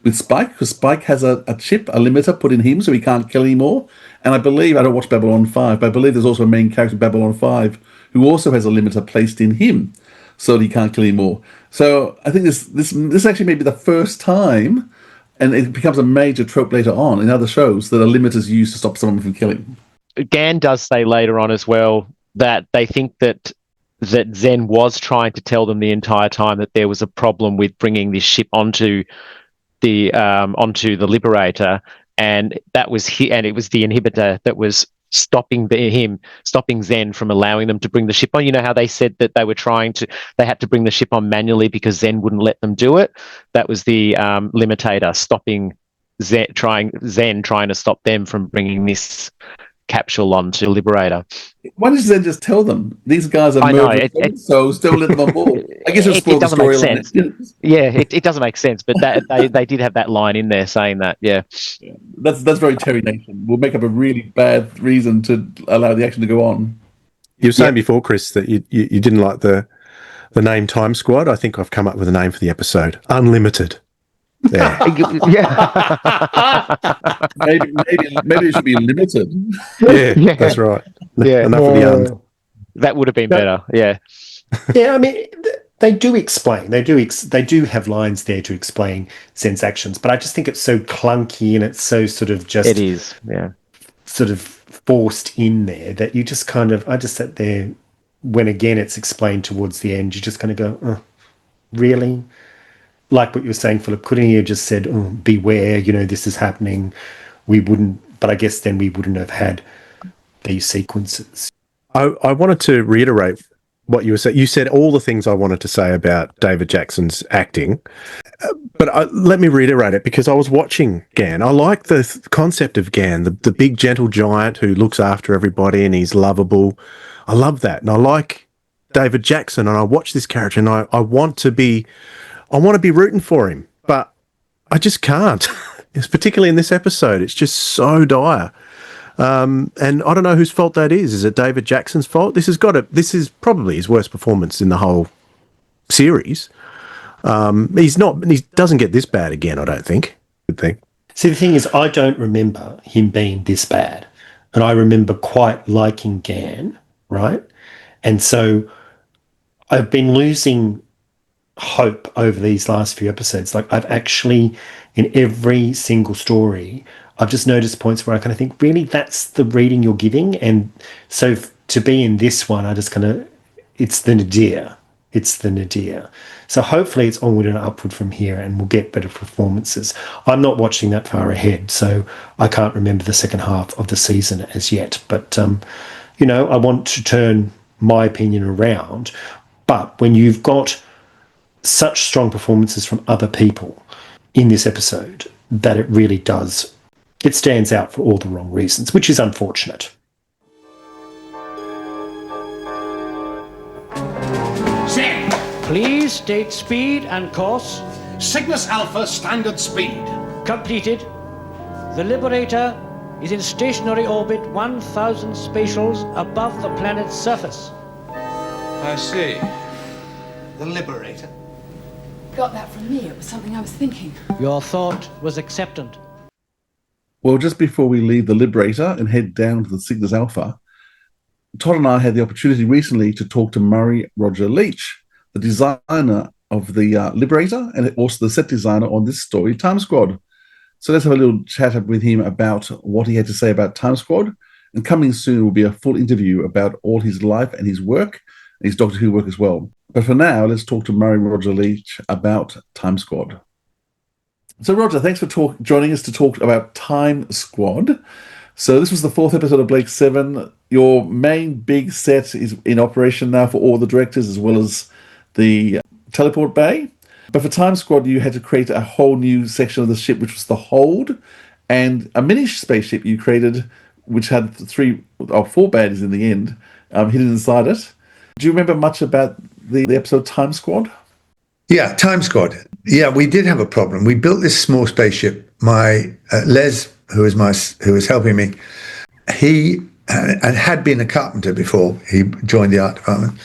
with Spike, because Spike has a chip, a limiter put in him so he can't kill anymore. And I believe, I don't watch Babylon 5, but I believe there's also a main character in Babylon 5 who also has a limiter placed in him so that he can't kill anymore. So I think this actually may be the first time, and it becomes a major trope later on in other shows, that a limiter is used to stop someone from killing. Gan does say later on as well that they think that Zen was trying to tell them the entire time that there was a problem with bringing this ship onto the Liberator, and that was and it was the inhibitor that was stopping Zen from allowing them to bring the ship on. You know how they said that they had to bring the ship on manually because Zen wouldn't let them do it? That was the limitator stopping Zen trying to stop them from bringing this capsule onto Liberator. Why does Zen just tell them these guys are murderers, so still let them on board? I guess it doesn't make sense. Yeah, it doesn't make sense, but they did have that line in there saying that. Yeah. That's very Terry Nation. We'll make up a really bad reason to allow the action to go on. You were saying before, Chris, that you didn't like the name Time Squad. I think I've come up with a name for the episode: Unlimited. Yeah. maybe it should be limited. Yeah, that's right. Yeah, enough of the that would have been better. Yeah, yeah. I mean, they do explain. They do have lines there to explain Zen's actions, but I just think it's so clunky and it's so sort of just. It is. Yeah. Sort of forced in there that you just kind of. I just sat there when again it's explained towards the end. You just kind of go, oh, really. Like what you were saying, Philip, couldn't he have just said, oh, beware, this is happening? We wouldn't, but I guess then we wouldn't have had these sequences. I wanted to reiterate what you were saying. You said all the things I wanted to say about David Jackson's acting, but let me reiterate it because I was watching Gan. I like the concept of Gan, the big gentle giant who looks after everybody and he's lovable. I love that. And I like David Jackson, and I watch this character and I want to be rooting for him, but I just can't. It's particularly in this episode. It's just so dire. And I don't know whose fault that is. Is it David Jackson's fault? This is probably his worst performance in the whole series. He doesn't get this bad again, I don't think. Good thing. See, the thing is, I don't remember him being this bad. And I remember quite liking Gan, right? And so I've been losing hope over these last few episodes. Like, I've actually, in every single story, I've just noticed points where I kind of think, really, that's the reading you're giving? And so to be in this one, I just kind of, it's the nadir. It's the nadir. So hopefully it's onward and upward from here and we'll get better performances. I'm not watching that far ahead, so I can't remember the second half of the season as yet. But, I want to turn my opinion around. But when you've got such strong performances from other people in this episode, that it really does, it stands out for all the wrong reasons, which is unfortunate. Zen! Please state speed and course. Cygnus Alpha standard speed. Completed. The Liberator is in stationary orbit 1,000 spatials above the planet's surface. I see. The Liberator. Got that from me. It was something I was thinking. Your thought was acceptant. Well, just before we leave the Liberator and head down to the Cygnus Alpha, Todd and I had the opportunity recently to talk to Murray Leach, the designer of the Liberator and also the set designer on this story, Time Squad. So let's have a little chat with him about what he had to say about Time Squad. And coming soon will be a full interview about all his life and his work, and his Doctor Who work as well. But for now, let's talk to Murray Leach about Time Squad. So, Roger, thanks for joining us to talk about Time Squad. So this was the 4th episode of Blake 7. Your main big set is in operation now for all the directors, as well as the teleport bay. But for Time Squad, you had to create a whole new section of the ship, which was the hold, and a mini spaceship you created, which had 4 baddies in the end, hidden inside it. Do you remember much about the episode Time Squad? Yeah, Time Squad. Yeah, we did have a problem. We built this small spaceship. My Les, who was helping me, he had been a carpenter before he joined the art department,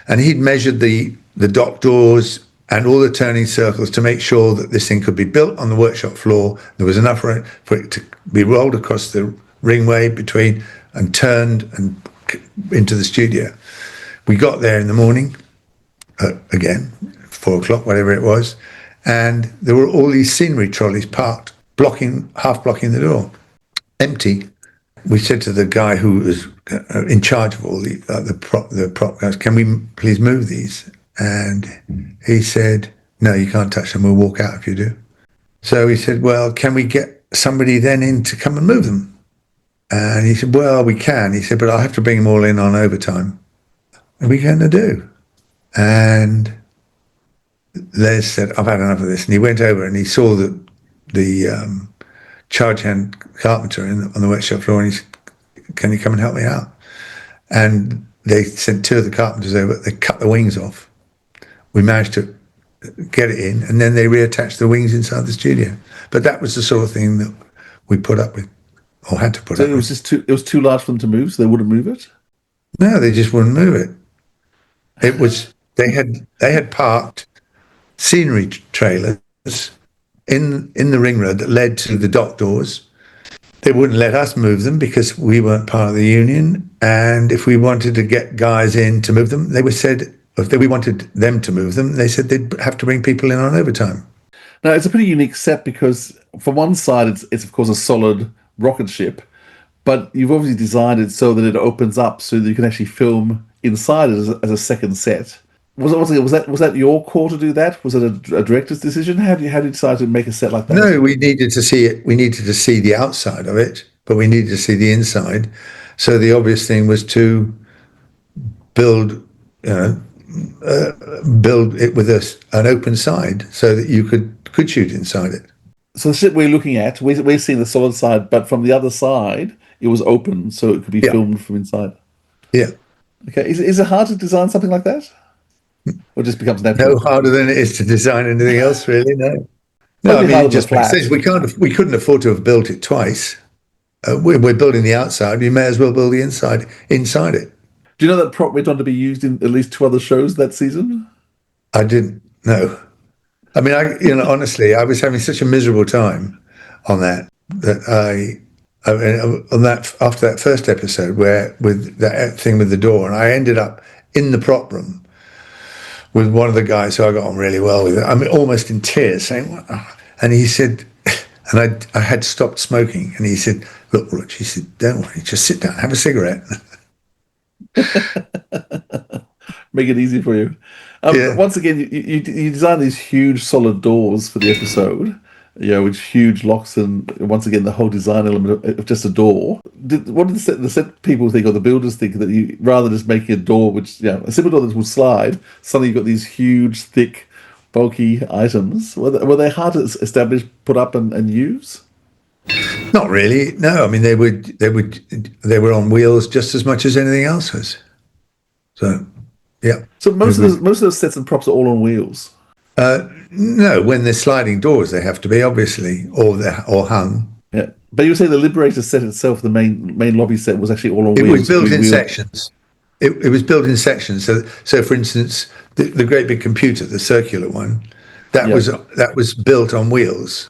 And he'd measured the dock doors and all the turning circles to make sure that this thing could be built on the workshop floor. There was enough for it to be rolled across the ringway between and turned and into the studio. We got there in the morning, again, 4 o'clock, whatever it was, and there were all these scenery trolleys parked, half blocking the door, empty. We said to the guy who was in charge of all the prop guys, "Can we please move these?" And he said, "No, you can't touch them. We'll walk out if you do." So he said, "Well, can we get somebody then in to come and move them?" And he said, "Well, we can." He said, "But I'll have to bring them all in on overtime." What are we going to do? And Les said, "I've had enough of this." And he went over and he saw the charge hand carpenter on the workshop floor, and he said, "Can you come and help me out?" And they sent 2 of the carpenters over. They cut the wings off. We managed to get it in, and then they reattached the wings inside the studio. But that was the sort of thing that we put up with, or had to put up with. So it was too large for them to move, so they wouldn't move it? No, they just wouldn't move it. It was they had parked scenery trailers in the ring road that led to the dock doors. They wouldn't let us move them because we weren't part of the union. And if we wanted to get guys in to move them, if we wanted them to move them, they said they'd have to bring people in on overtime. Now, it's a pretty unique set because from one side, it's of course a solid rocket ship, but you've obviously designed it so that it opens up so that you can actually film inside it as a second set. Was that your call to do that? Was it a director's decision? How do you decide to make a set like that? No, we needed to see it. We needed to see the outside of it, but we needed to see the inside. So the obvious thing was to build it with an open side so that you could shoot inside it. So the ship we're looking at, we're seeing the solid side, but from the other side, it was open, so it could be filmed from inside. Yeah. Okay. Is it hard to design something like that? Or it just becomes natural? No harder than it is to design anything else, really. No. No, I mean, it just makes sense. We couldn't afford to have built it twice. We're building the outside. You may as well build the inside it. Do you know that prop went on to be used in at least 2 other shows that season? I didn't know. I mean, honestly, I was having such a miserable time on that after that first episode with that thing with the door, and I ended up in the prop room with one of the guys who I got on really well with. I mean, almost in tears, saying, "What?" And he said, and I had stopped smoking, and he said, "Look, Rich," he said, "don't worry, just sit down, have a cigarette." Make it easy for you. Once again, you designed these huge solid doors for the episode, with huge locks, and once again the whole design element of just a door. What did the set people think, or the builders think, that you, rather than just making a door, which a simple door that would slide, suddenly you've got these huge, thick, bulky items? Were they hard to establish, put up, and use? Not really. No, I mean they were on wheels just as much as anything else was. So, yeah. So most of those sets and props are all on wheels. No, when they're sliding doors, they have to be, obviously, or hung. Yeah, but you would say the Liberator set itself, the main lobby set, was actually all on wheels. It was built in sections. It was built in sections. So for instance, the great big computer, the circular one, that was built on wheels,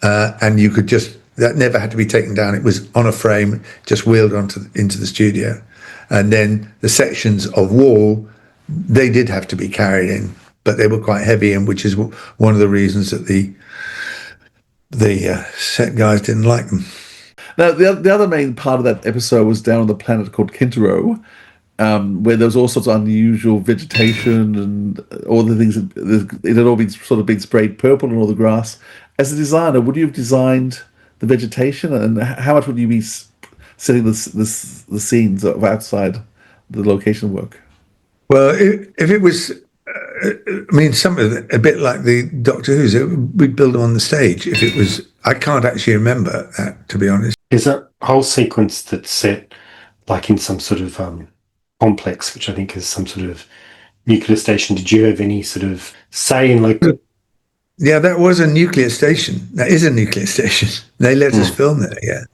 and you could that never had to be taken down. It was on a frame, just wheeled into the studio, and then the sections of wall, they did have to be carried in, but they were quite heavy, and which is one of the reasons that the set guys didn't like them. Now, the other main part of that episode was down on the planet called Kintaro, where there was all sorts of unusual vegetation and all the things. It had all been sprayed purple and all the grass. As a designer, would you have designed the vegetation, and how much would you be setting the scenes of outside the location work? Well, if it was, I mean, some of it, a bit like the Doctor Who's, we'd build them on the stage. If it was, I can't actually remember that, to be honest. There's a whole sequence that's set like in some sort of complex, which I think is some sort of nuclear station. Did you have any sort of say in like? Yeah, that was a nuclear station. That is a nuclear station. They let us film there, yeah.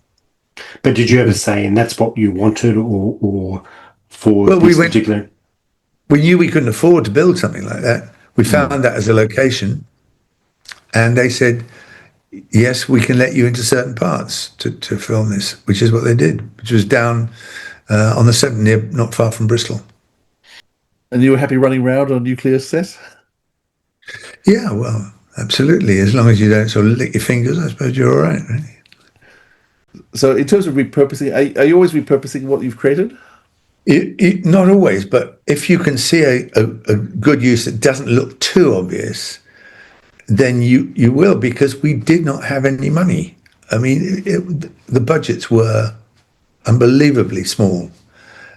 But did you ever say, and that's what you wanted, or for this particular? we knew we couldn't afford to build something like that. We found that as a location, and they said, yes, we can let you into certain parts to film this, which is what they did, which was down on the Severn, not far from Bristol. And you were happy running around on a nuclear set? Yeah, well, absolutely. As long as you don't sort of lick your fingers, I suppose you're all right, really. So in terms of repurposing, are you always repurposing what you've created? Not always, but if you can see a good use that doesn't look too obvious, then you will, because we did not have any money. I mean, the budgets were unbelievably small.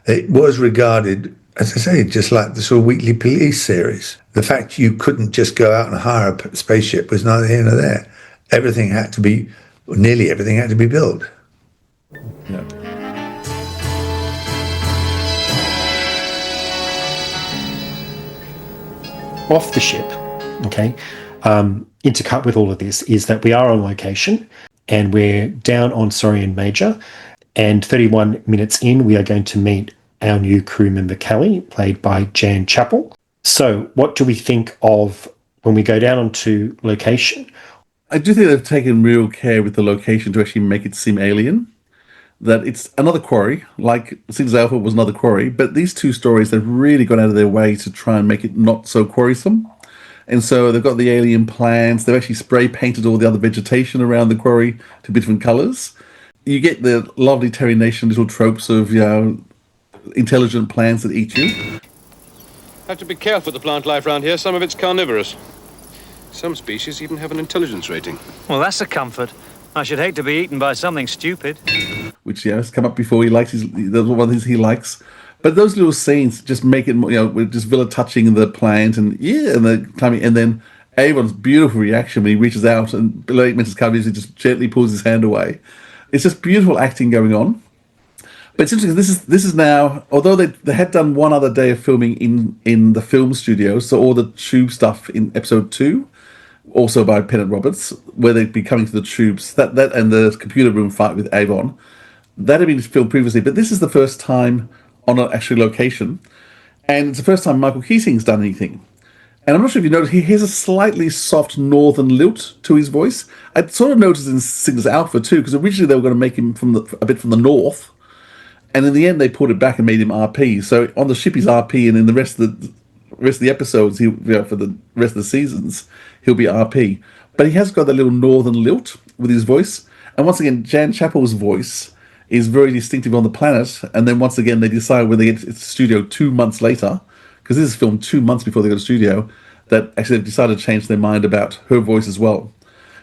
It was regarded, as I say, just like the sort of Weekly Police series. The fact you couldn't just go out and hire a spaceship was neither here nor there. Everything had to be, or nearly everything had to be built. Yeah. Off the ship, okay, intercut with all of this is that we are on location and we're down on Saurian Major, and 31 minutes in, we are going to meet our new crew member, Callie, played by Jan Chappell. So what do we think of when we go down onto location? I do think they've taken real care with the location to actually make it seem alien. That it's another quarry, like Cedars Alpha was another quarry, but these two stories, they've really gone out of their way to try and make it not so quarrysome. And so they've got the alien plants, they've actually spray painted all the other vegetation around the quarry to different colours. You get the lovely Terry Nation little tropes of, intelligent plants that eat you. Have to be careful with the plant life around here. Some of it's carnivorous. Some species even have an intelligence rating. Well, that's a comfort. I should hate to be eaten by something stupid. Which, has come up before. That's one of the things he likes. But those little scenes just make it, with just Villa touching the plant and the climbing, and then Avon's beautiful reaction when he reaches out and below 8 meters cover, he just gently pulls his hand away. It's just beautiful acting going on. But it's interesting, this is now, although they had done one other day of filming in the film studio, so all the tube stuff in episode 2, also by Pennant Roberts, where they'd be coming to the tubes, that and the computer room fight with Avon, that had been filmed previously, but this is the first time on an actual location, and it's the first time Michael Keating's done anything. And I'm not sure if you noticed, he has a slightly soft northern lilt to his voice. I sort of noticed in Cygnus Alpha too, because originally they were going to make him a bit from the north, and in the end they pulled it back and made him RP. So on the ship he's RP, and in the rest of the episodes, for the rest of the seasons, he'll be RP. But he has got that little northern lilt with his voice. And once again, Jan Chappell's voice is very distinctive on the planet. And then once again, they decide when they get to the studio 2 months later, because this is filmed 2 months before they go to the studio, that actually they've decided to change their mind about her voice as well.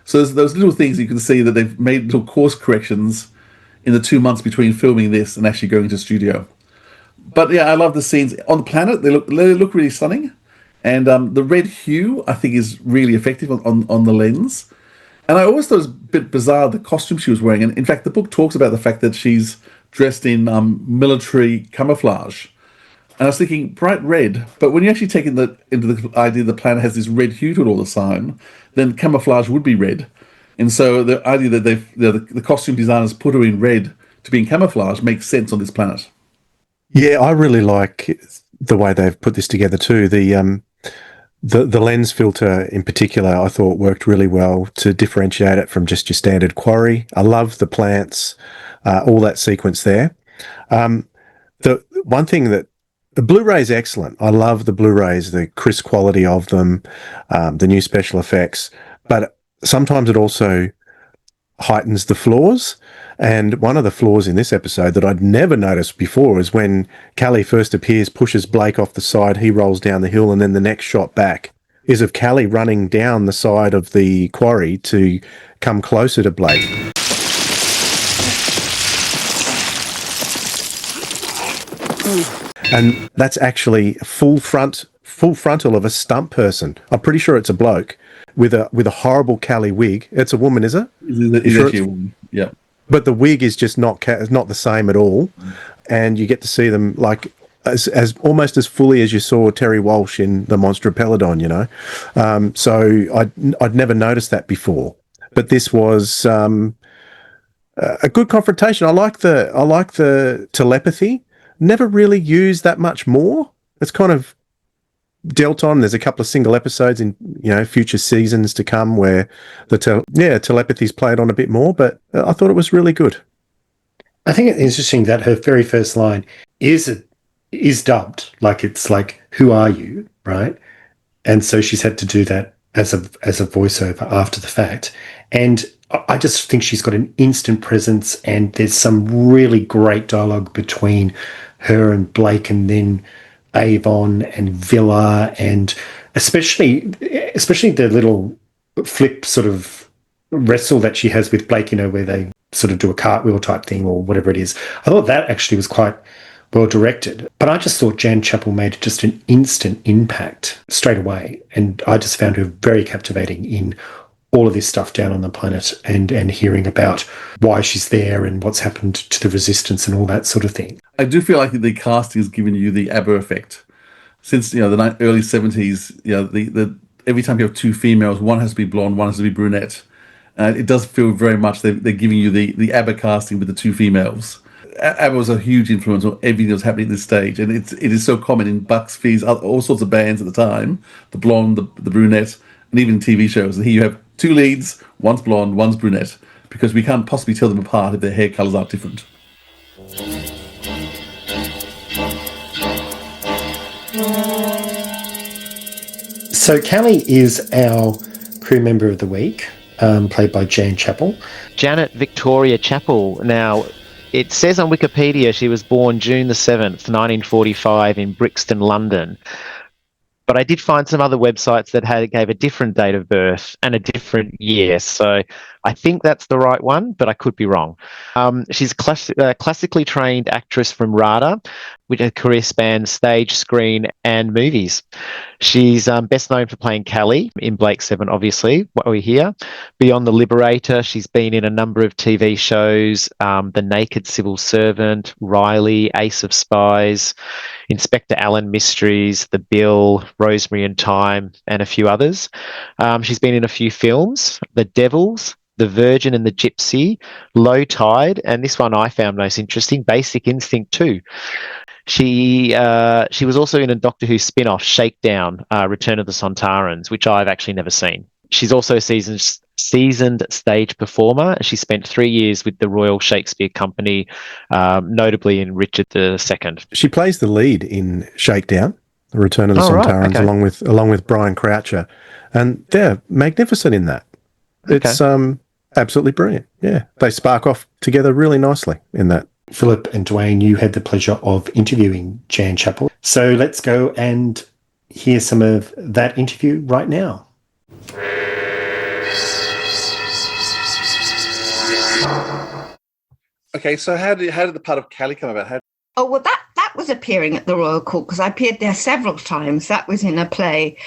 So there's those little things you can see that they've made little course corrections in the 2 months between filming this and actually going to studio. But yeah, I love the scenes on the planet. They look really stunning, and the red hue I think is really effective on the lens. And I always thought it was a bit bizarre the costume she was wearing. And in fact, the book talks about the fact that she's dressed in military camouflage. And I was thinking bright red, but when you actually take into the idea the planet has this red hue to it all the time, then camouflage would be red. And so the idea that the costume designers put her in red to be in camouflage makes sense on this planet. Yeah, I really like the way they've put this together too. The lens filter in particular, I thought worked really well to differentiate it from just your standard quarry. I love the plants, all that sequence there. The one thing that the Blu-ray's excellent. I love the Blu-rays, the crisp quality of them, the new special effects, but sometimes it also heightens the flaws. And one of the flaws in this episode that I'd never noticed before is when Callie first appears, pushes Blake off the side, he rolls down the hill, and then the next shot back is of Callie running down the side of the quarry to come closer to Blake. And that's actually full frontal of a stunt person. I'm pretty sure it's a bloke with a horrible Callie wig. It's a woman, is it? It's actually a woman, yeah. But the wig is just not the same at all, and you get to see them like as almost as fully as you saw Terry Walsh in the Monster of Peladon, So I'd never noticed that before, but this was a good confrontation. I like the telepathy. Never really used that much more. It's kind of dealt on. There's a couple of single episodes in, future seasons to come where the telepathy's played on a bit more, but I thought it was really good. I think it's interesting that her very first line is dubbed. Like, it's like, "Who are you?" Right? And so she's had to do that as a voiceover after the fact. And I just think she's got an instant presence, and there's some really great dialogue between her and Blake, and then Avon and Villa, and especially the little flip sort of wrestle that she has with Blake, where they sort of do a cartwheel type thing or whatever it is. I thought that actually was quite well directed. But I just thought Jan Chappell made just an instant impact straight away. And I just found her very captivating in all of this stuff down on the planet, and hearing about why she's there and what's happened to the resistance and all that sort of thing. I do feel like the casting has given you the ABBA effect. Since the early 70s, the every time you have two females, one has to be blonde, one has to be brunette. And it does feel very much they're giving you the ABBA casting with the two females. ABBA was a huge influence on everything that was happening at this stage, and it is so common in Bucks, Fizz, all sorts of bands at the time, the blonde, the brunette, and even TV shows. And here you have two leads, one's blonde, one's brunette, because we can't possibly tell them apart if their hair colours are different. So Callie is our crew member of the week, played by Jan Chappell. Janet Victoria Chappell. Now, it says on Wikipedia she was born June the 7th, 1945 in Brixton, London. But I did find some other websites that gave a different date of birth and a different year. So I think that's the right one, but I could be wrong. She's a classically trained actress from RADA, with a career spans stage, screen, and movies. She's best known for playing Callie in Blake 7, obviously, what we hear. Beyond the Liberator, she's been in a number of TV shows, The Naked Civil Servant, Riley, Ace of Spies, Inspector Allen Mysteries, The Bill, Rosemary and Thyme, and a few others. She's been in a few films, The Devils, The Virgin and the Gypsy, Low Tide, and this one I found most interesting, Basic Instinct 2. She was also in a Doctor Who spin-off, Shakedown, Return of the Sontarans, which I've actually never seen. She's also a seasoned stage performer. She spent 3 years with the Royal Shakespeare Company, notably in Richard II. She plays the lead in Shakedown, The Return of the Sontarans, right, okay. along with Brian Croucher, and they're magnificent in that. It's absolutely brilliant. Yeah, they spark off together really nicely in that. Philip and Dwayne, you had the pleasure of interviewing Jan Chappell. So let's go and hear some of that interview right now. Okay, so how did the part of Callie come about? Oh, well, that was appearing at the Royal Court, because I appeared there several times. That was in a play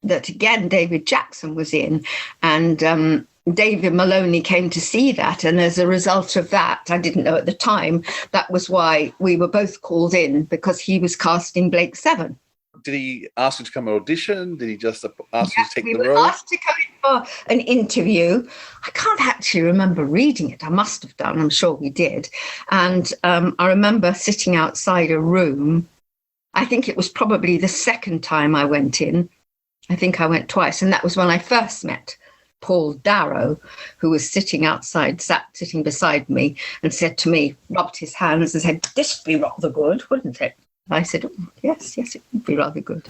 that, again, David Jackson was in, and David Maloney came to see that, and as a result of that, I didn't know at the time, that was why we were both called in, because he was casting Blake 7. Did he ask you to come and audition? Did he just ask you to take the role? We were asked to come in for an interview. I can't actually remember reading it. I must have done. I'm sure we did. And I remember sitting outside a room. I think it was probably the second time I went in. I think I went twice. And that was when I first met Paul Darrow, who was sitting beside me, and said to me, rubbed his hands and said, "This would be rather good, wouldn't it?" I said, "Oh, yes, it would be rather good."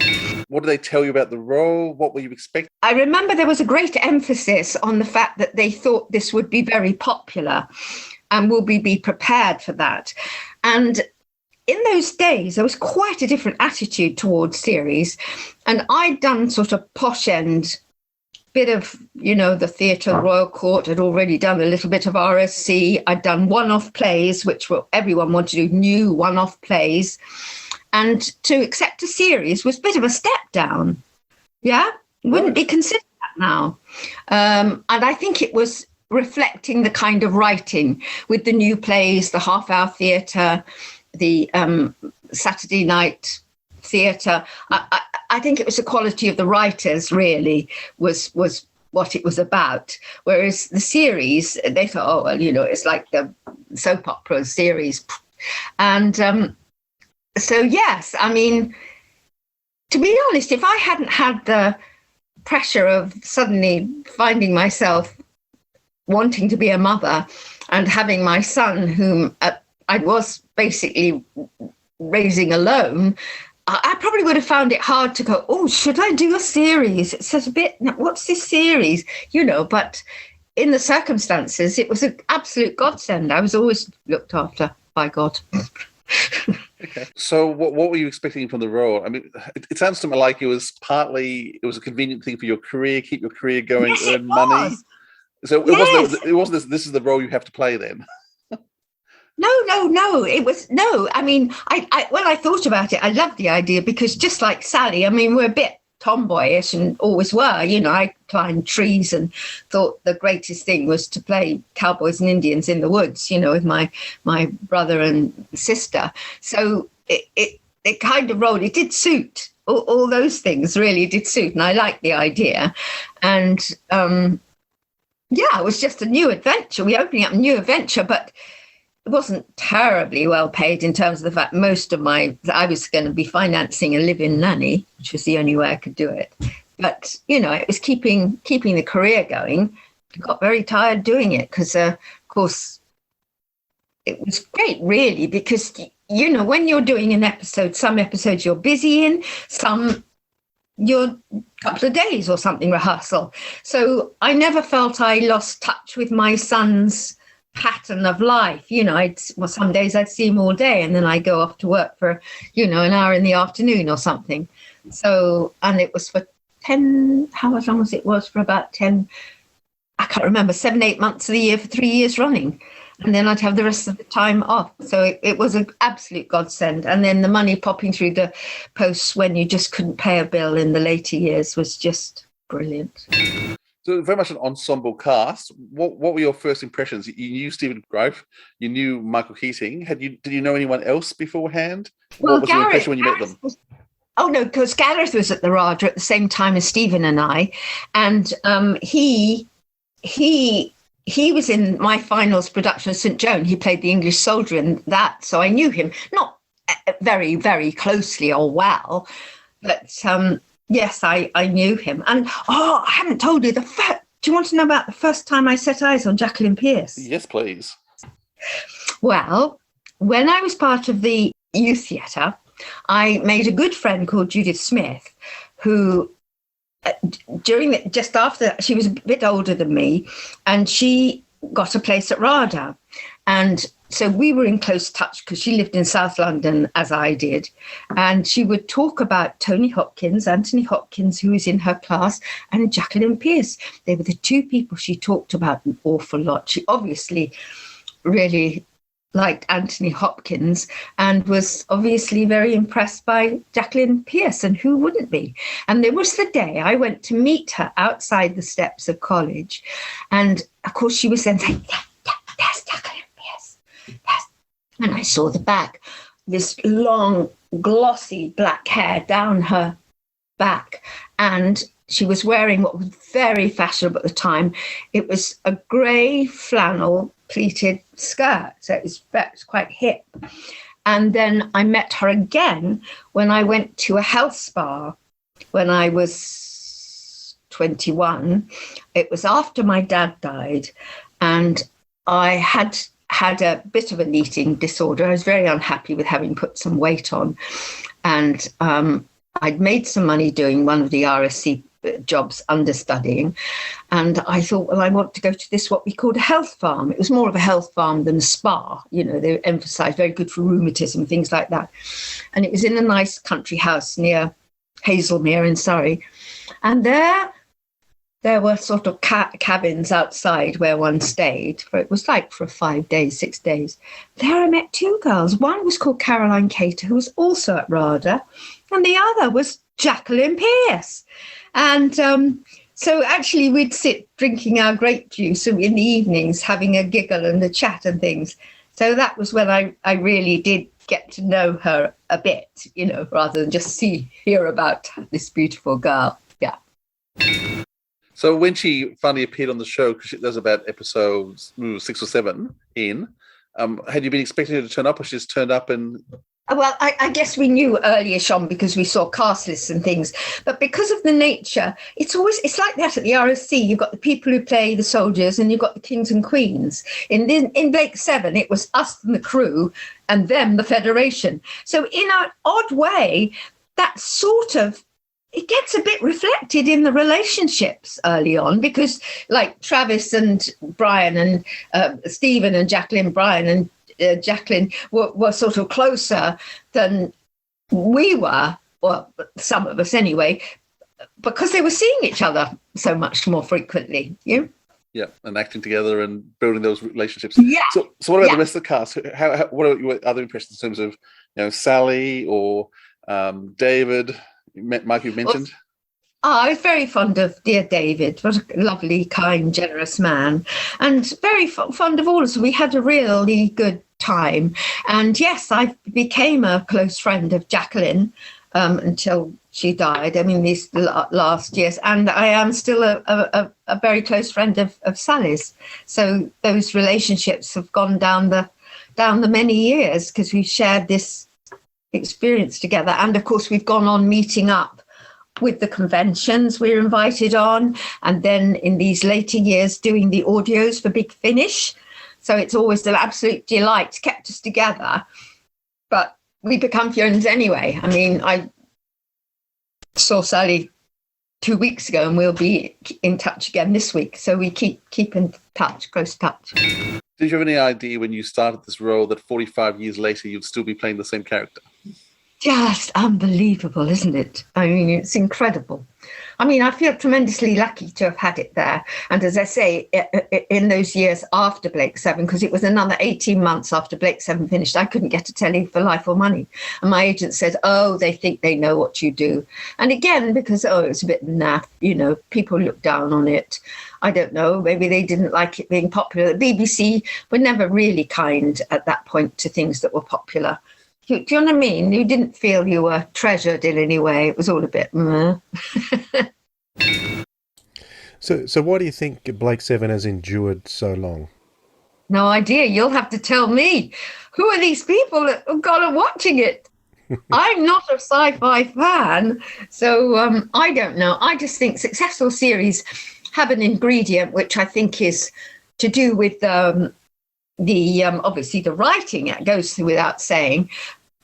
What did they tell you about the role? What were you expecting? I remember there was a great emphasis on the fact that they thought this would be very popular, and will we be prepared for that? And in those days, there was quite a different attitude towards series, and I'd done sort of posh end bit of, the theatre, the Royal Court. Had already done a little bit of RSC. I'd done one-off plays, which everyone wanted to do, new one-off plays. And to accept a series was a bit of a step down. Yeah? Wouldn't be considered that now. And I think it was reflecting the kind of writing with the new plays, the half-hour theatre, the Saturday night theatre. I think it was the quality of the writers, really, was what it was about. Whereas the series, they thought, oh, well, it's like the soap opera series. And so, yes, I mean, to be honest, if I hadn't had the pressure of suddenly finding myself wanting to be a mother and having my son, whom I was basically raising alone, I probably would have found it hard to go, oh, should I do a series? It says a bit, what's this series? But in the circumstances, it was an absolute godsend. I was always looked after by God. Okay. So what were you expecting from the role? I mean, it sounds to me like it was a convenient thing for your career, keep your career going, yes, earn money. So it wasn't this is the role you have to play then. No. It was no. I mean, when I thought about it, I loved the idea because just like Sally, I mean, we're a bit tomboyish and always were. I climbed trees and thought the greatest thing was to play cowboys and Indians in the woods, with my brother and sister. So it kind of rolled. It did suit all those things. Really did suit, and I liked the idea. And it was just a new adventure. We're opening up a new adventure, but it wasn't terribly well paid in terms of the fact I was going to be financing a live-in nanny, which was the only way I could do it. But, it was keeping the career going. I got very tired doing it because, of course, it was great, really, because, when you're doing an episode, some episodes you're busy in, some you're a couple of days or something rehearsal. So I never felt I lost touch with my son's pattern of life. Some days I'd see him all day and then I go off to work for, an hour in the afternoon or something. So, and it was for 10, how long was it? Was for about 10, I can't remember, 7-8 months of the year for 3 years running. And then I'd have the rest of the time off. So it was an absolute godsend. And then the money popping through the posts when you just couldn't pay a bill in the later years was just brilliant. So very much an ensemble cast. What were your first impressions? You knew Stephen Grove, you knew Michael Keating. Did you know anyone else beforehand? Well, what was your impression when you met them? Because Gareth was at the RADA at the same time as Stephen and I, and he was in my finals production of St. Joan. He played the English soldier in that, so I knew him not very, very closely or well, but. Yes, I knew him. And, I haven't told you, do you want to know about the first time I set eyes on Jacqueline Pearce? Yes, please. Well, when I was part of the youth theatre, I made a good friend called Judith Smith, who, just after, she was a bit older than me, and she got a place at RADA. And so we were in close touch because she lived in South London, as I did. And she would talk about Anthony Hopkins, who was in her class, and Jacqueline Pearce. They were the two people she talked about an awful lot. She obviously really liked Anthony Hopkins and was obviously very impressed by Jacqueline Pearce, and who wouldn't be? And there was the day I went to meet her outside the steps of college. And, of course, she was then saying, that's Jacqueline Pearce. And I saw the back, this long, glossy black hair down her back. And she was wearing what was very fashionable at the time. It was a grey flannel pleated skirt. So it was quite hip. And then I met her again when I went to a health spa when I was 21. It was after my dad died. And I had a bit of an eating disorder. I was very unhappy with having put some weight on. And I'd made some money doing one of the RSC jobs understudying. And I thought, well, I want to go to this, what we called a health farm. It was more of a health farm than a spa. They emphasised very good for rheumatism, things like that. And it was in a nice country house near Hazelmere in Surrey. And there were sort of cabins outside where one stayed. It was like for 5 days, 6 days. There I met two girls. One was called Caroline Cater, who was also at RADA, and the other was Jacqueline Pearce. And so actually we'd sit drinking our grape juice in the evenings, having a giggle and a chat and things. So that was when I really did get to know her a bit, rather than just hear about this beautiful girl. Yeah. So when she finally appeared on the show, because there's about episodes 6 or 7 in, had you been expecting her to turn up, or she just turned up and Well, I guess we knew earlier on because we saw cast lists and things, but because of the nature, it's like that at the RSC. You've got the people who play the soldiers and you've got the kings and queens. In Blake 7, it was us and the crew and them, the Federation. So in an odd way, that sort of, it gets a bit reflected in the relationships early on because like Travis and Brian and Stephen and Jacqueline, Brian and Jacqueline were sort of closer than we were, well, some of us anyway, because they were seeing each other so much more frequently. Yeah, and acting together and building those relationships. Yeah. So what about the rest of the cast? What are your other impressions in terms of Sally or David? Mike, you've mentioned. I was very fond of dear David. What a lovely, kind, generous man. And very fond of all of us. We had a really good time. And yes, I became a close friend of Jacqueline until she died. I mean, these last years. And I am still a very close friend of Sally's. So those relationships have gone down the many years because we've shared this experience together. And of course, we've gone on meeting up with the conventions we're invited on, and then in these later years doing the audios for Big Finish. So it's always an absolute delight, kept us together, but we become friends anyway. I mean, I saw Sally 2 weeks ago and we'll be in touch again this week. So we keep in touch, close touch. Did you have any idea when you started this role that 45 years later you'd still be playing the same character? Just unbelievable, isn't it? I mean, it's incredible. I mean, I feel tremendously lucky to have had it there. And as I say, in those years after Blake 7, because it was another 18 months after Blake 7 finished, I couldn't get a telly for life or money. And my agent said, oh, they think they know what you do. And again, because, it's a bit naff, people look down on it. I don't know, maybe they didn't like it being popular. The BBC were never really kind at that point to things that were popular. Do you know what I mean? You didn't feel you were treasured in any way. It was all a bit So why do you think Blake 7 has endured so long? No idea. You'll have to tell me. Who are these people that have gone and watching it? I'm not a sci-fi fan, so I don't know. I just think successful series have an ingredient which I think is to do with obviously the writing. It goes through without saying,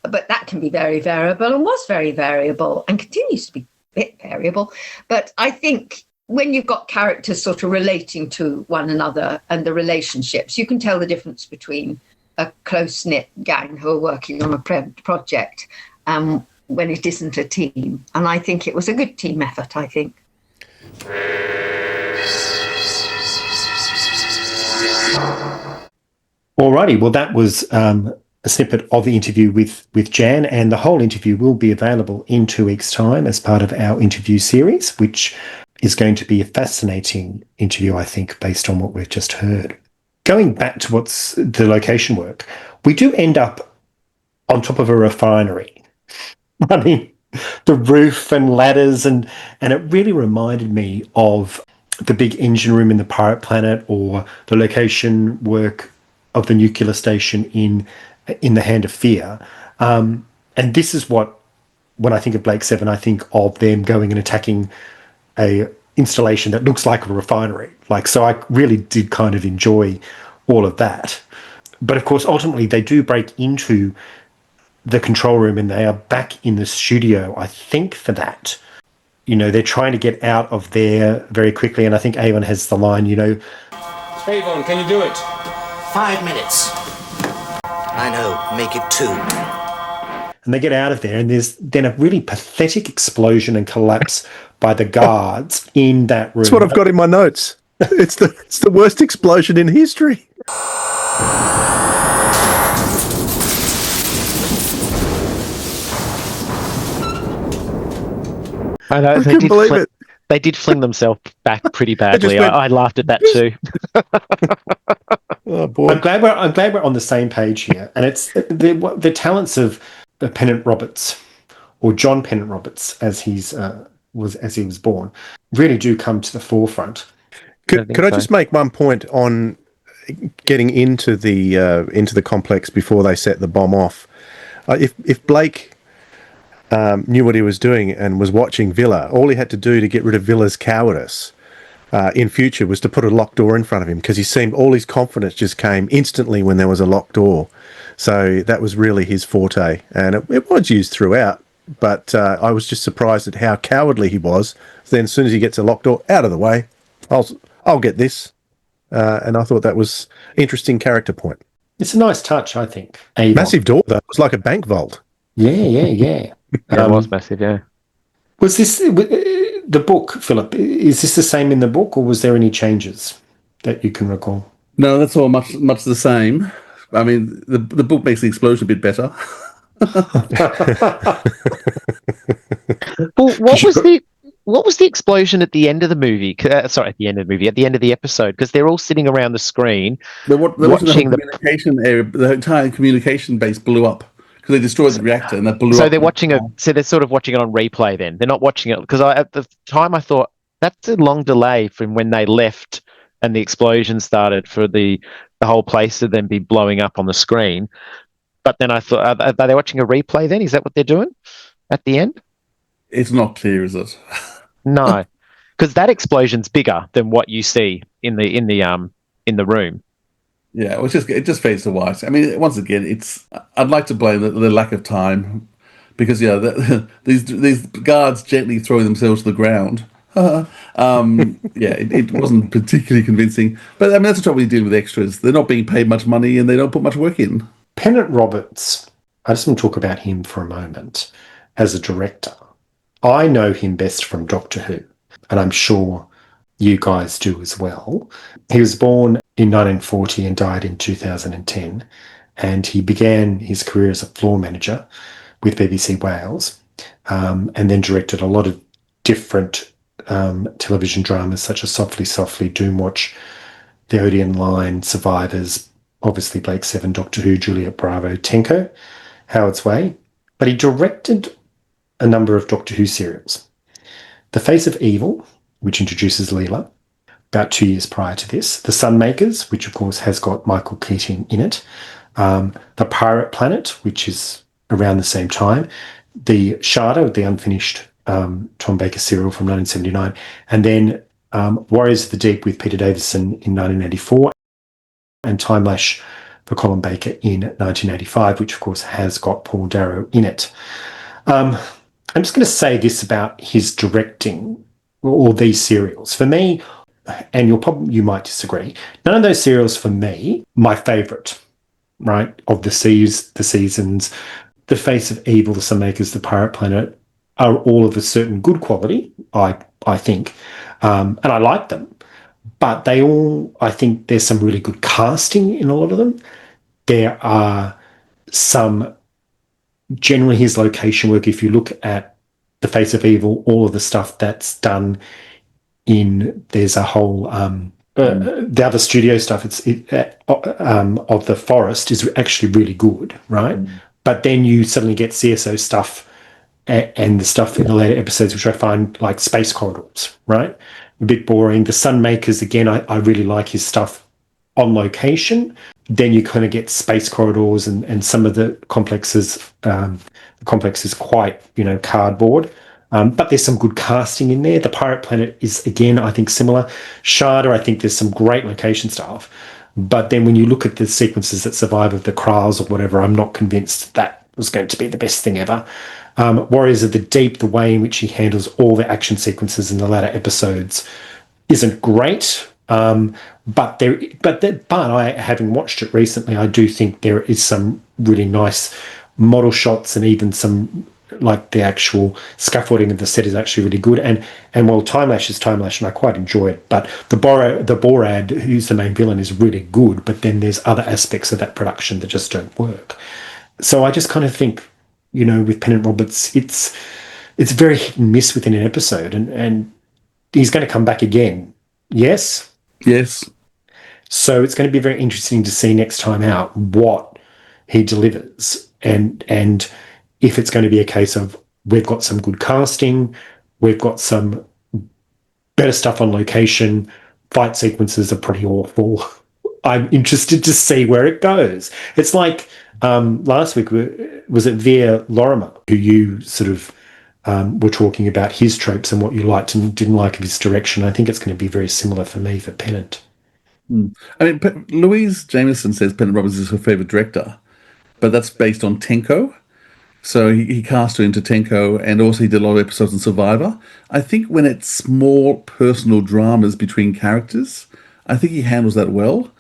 but that can be very variable and was very variable and continues to be a bit variable. But I think when you've got characters sort of relating to one another and the relationships, you can tell the difference between a close-knit gang who are working on a project when it isn't a team. And I think it was a good team effort, I think. Alrighty, well, that was a snippet of the interview with Jan, and the whole interview will be available in 2 weeks' time as part of our interview series, which is going to be a fascinating interview, I think, based on what we've just heard. Going back to what's the location work, we do end up on top of a refinery, running the roof and ladders, and it really reminded me of the big engine room in the Pirate Planet or the location work of the nuclear station in The Hand of Fear. And this is what, when I think of Blake 7, I think of them going and attacking a installation that looks like a refinery. So I really did kind of enjoy all of that. But of course, ultimately, they do break into the control room and they are back in the studio, I think, for that. They're trying to get out of there very quickly. And I think Avon has the line, Avon, can you do it? 5 minutes. I know, make it 2. And they get out of there, and there's then a really pathetic explosion and collapse by the guards in that room. That's what I've got in my notes. It's the worst explosion in history. I know, I couldn't believe it. They did fling themselves back pretty badly. I laughed at that too. Oh boy! I'm glad we're on the same page here, and it's the talents of Pennant Roberts, or John Pennant Roberts, as he was born, really do come to the forefront. Could I just make one point on getting into the complex before they set the bomb off? If Blake knew what he was doing and was watching Villa, all he had to do to get rid of Villa's cowardice in future was to put a locked door in front of him, because he seemed all his confidence just came instantly when there was a locked door. So that was really his forte, and it was used throughout. But I was just surprised at how cowardly he was. Then as soon as he gets a locked door, out of the way, I'll get this. And I thought that was interesting character point. It's a nice touch, I think. Massive door, though. It was like a bank vault. Yeah. Yeah, it was massive, yeah. Was this the book, Philip? Is this the same in the book, or was there any changes that you can recall? No, that's all much the same. I mean, the book makes the explosion a bit better. Well, what was the explosion at the end of the movie? At the end of the episode, because they're all sitting around the screen. They're watching the communication area. The entire communication base blew up because they destroyed the reactor, and that blew up. So they're watching it. So they're sort of watching it on replay. Then they're not watching it, because at the time I thought that's a long delay from when they left and the explosion started for the whole place to then be blowing up on the screen. But then I thought, are they watching a replay then? Is that what they're doing at the end? It's not clear, is it? No, because that explosion's bigger than what you see in the room. Yeah, it just fades to white. I mean, once again, I'd like to blame the lack of time, because these guards gently throwing themselves to the ground. It wasn't particularly convincing. But I mean, that's the trouble when you deal with extras. They're not being paid much money and they don't put much work in. Pennant Roberts, I just want to talk about him for a moment as a director. I know him best from Doctor Who, and I'm sure you guys do as well. He was born in 1940 and died in 2010, and he began his career as a floor manager with BBC Wales, and then directed a lot of different television dramas such as Softly Softly, Doomwatch, The Odeon Line, Survivors, obviously Blake Seven, Doctor Who, Juliet Bravo, Tenko, Howard's Way. But he directed a number of Doctor Who serials. The Face of Evil, which introduces Leela, about 2 years prior to this. The Sunmakers, which of course has got Michael Keating in it. The Pirate Planet, which is around the same time. The Sharda, the unfinished Tom Baker serial from 1979. And then Warriors of the Deep with Peter Davison in 1984. And Time Lash for Colin Baker in 1985, which of course has got Paul Darrow in it. I'm just going to say this about his directing or these serials. For me, and you might disagree, none of those serials for me, my favourite, right, of the seasons, The Face of Evil, The Sunmakers, The Pirate Planet, are all of a certain good quality, I think, and I like them. But I think there's some really good casting in a lot of them. There are generally his location work, if you look at The Face of Evil, all of the stuff that's done there's a whole, the other studio stuff, of the forest is actually really good, right? But then you suddenly get CSO stuff and the stuff in the later episodes, which I find like Space Corridors, right? A bit boring. The Sunmakers, again, I really like his stuff on location. Then you kind of get Space Corridors and some of the complexes. The complex is quite, cardboard. But there's some good casting in there. The Pirate Planet is, again, I think similar. Sharda, I think there's some great location stuff. But then when you look at the sequences that survive of the Kraals or whatever, I'm not convinced that was going to be the best thing ever. Warriors of the Deep, the way in which he handles all the action sequences in the latter episodes isn't great. But I, having watched it recently, I do think there is some really nice model shots, and even some, like, the actual scaffolding of the set is actually really good. And while Time Lash is Time Lash, and I quite enjoy it, but the Borad, who's the main villain, is really good. But then there's other aspects of that production that just don't work. So I just kind of think, with Pennant Roberts, it's very hit and miss within an episode, and he's going to come back again. Yes? Yes. So it's going to be very interesting to see next time out what he delivers, and if it's going to be a case of we've got some good casting, we've got some better stuff on location, fight sequences are pretty awful, I'm interested to see where it goes. It's like last week, was it Via Lorimer, who you sort of were talking about his tropes and what you liked and didn't like of his direction. I think it's going to be very similar for me for Pennant. I mean, Louise Jameson says Pennant Roberts is her favourite director, but that's based on Tenko. So he cast her into Tenko, and also he did a lot of episodes on Survivor. I think when it's small personal dramas between characters, I think he handles that well.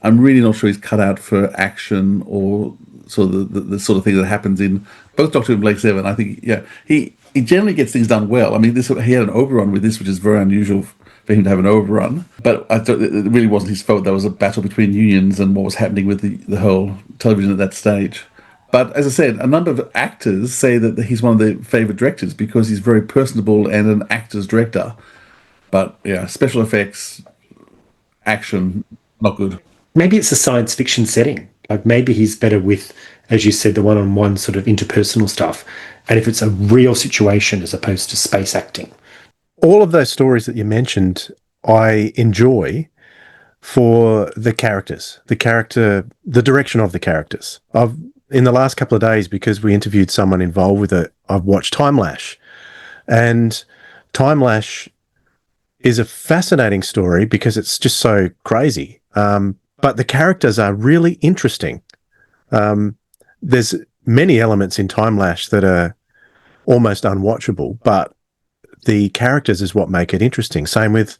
I'm really not sure he's cut out for action or sort of the sort of thing that happens in both Doctor Who and Blake 7. I think, he generally gets things done well. I mean, he had an overrun with this, which is very unusual for him to have an overrun. But I thought it really wasn't his fault. There was a battle between unions and what was happening with the whole television at that stage. But as I said, a number of actors say that he's one of their favourite directors because he's very personable and an actor's director. But yeah, special effects, action, not good. Maybe it's a science fiction setting. Like maybe he's better with, as you said, the one-on-one sort of interpersonal stuff. And if it's a real situation as opposed to space acting. All of those stories that you mentioned, I enjoy for the characters, the direction of the characters. In the last couple of days, because we interviewed someone involved with it, I've watched Time Lash. And Time Lash is a fascinating story because it's just so crazy. But the characters are really interesting. There's many elements in Time Lash that are almost unwatchable, but the characters is what make it interesting. Same with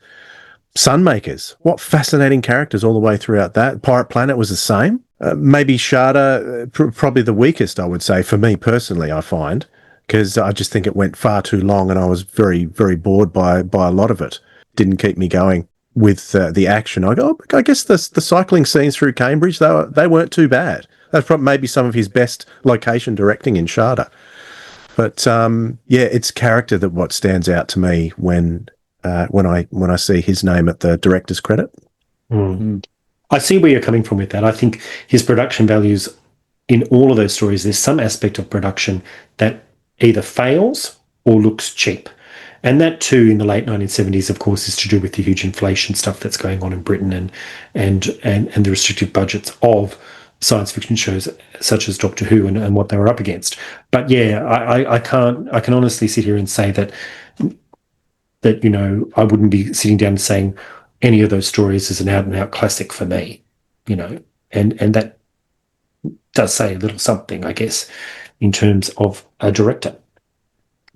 Sunmakers. What fascinating characters all the way throughout that. Pirate Planet was the same. Maybe Sharda, probably the weakest, I would say, for me personally, I find, because I just think it went far too long and I was very, very bored by a lot of it. Didn't keep me going with the action. I guess the cycling scenes through Cambridge, they weren't too bad. That's probably maybe some of his best location directing in Sharda. But it's character that what stands out to me when I see his name at the director's credit. I see where you're coming from with that. I think his production values in all of those stories, there's some aspect of production that either fails or looks cheap. And that too, in the late 1970s, of course, is to do with the huge inflation stuff that's going on in Britain and the restrictive budgets of science fiction shows such as Doctor Who and what they were up against. But yeah, I can honestly sit here and say that I wouldn't be sitting down and saying any of those stories is an out and out classic for me, and that does say a little something, I guess, in terms of a director.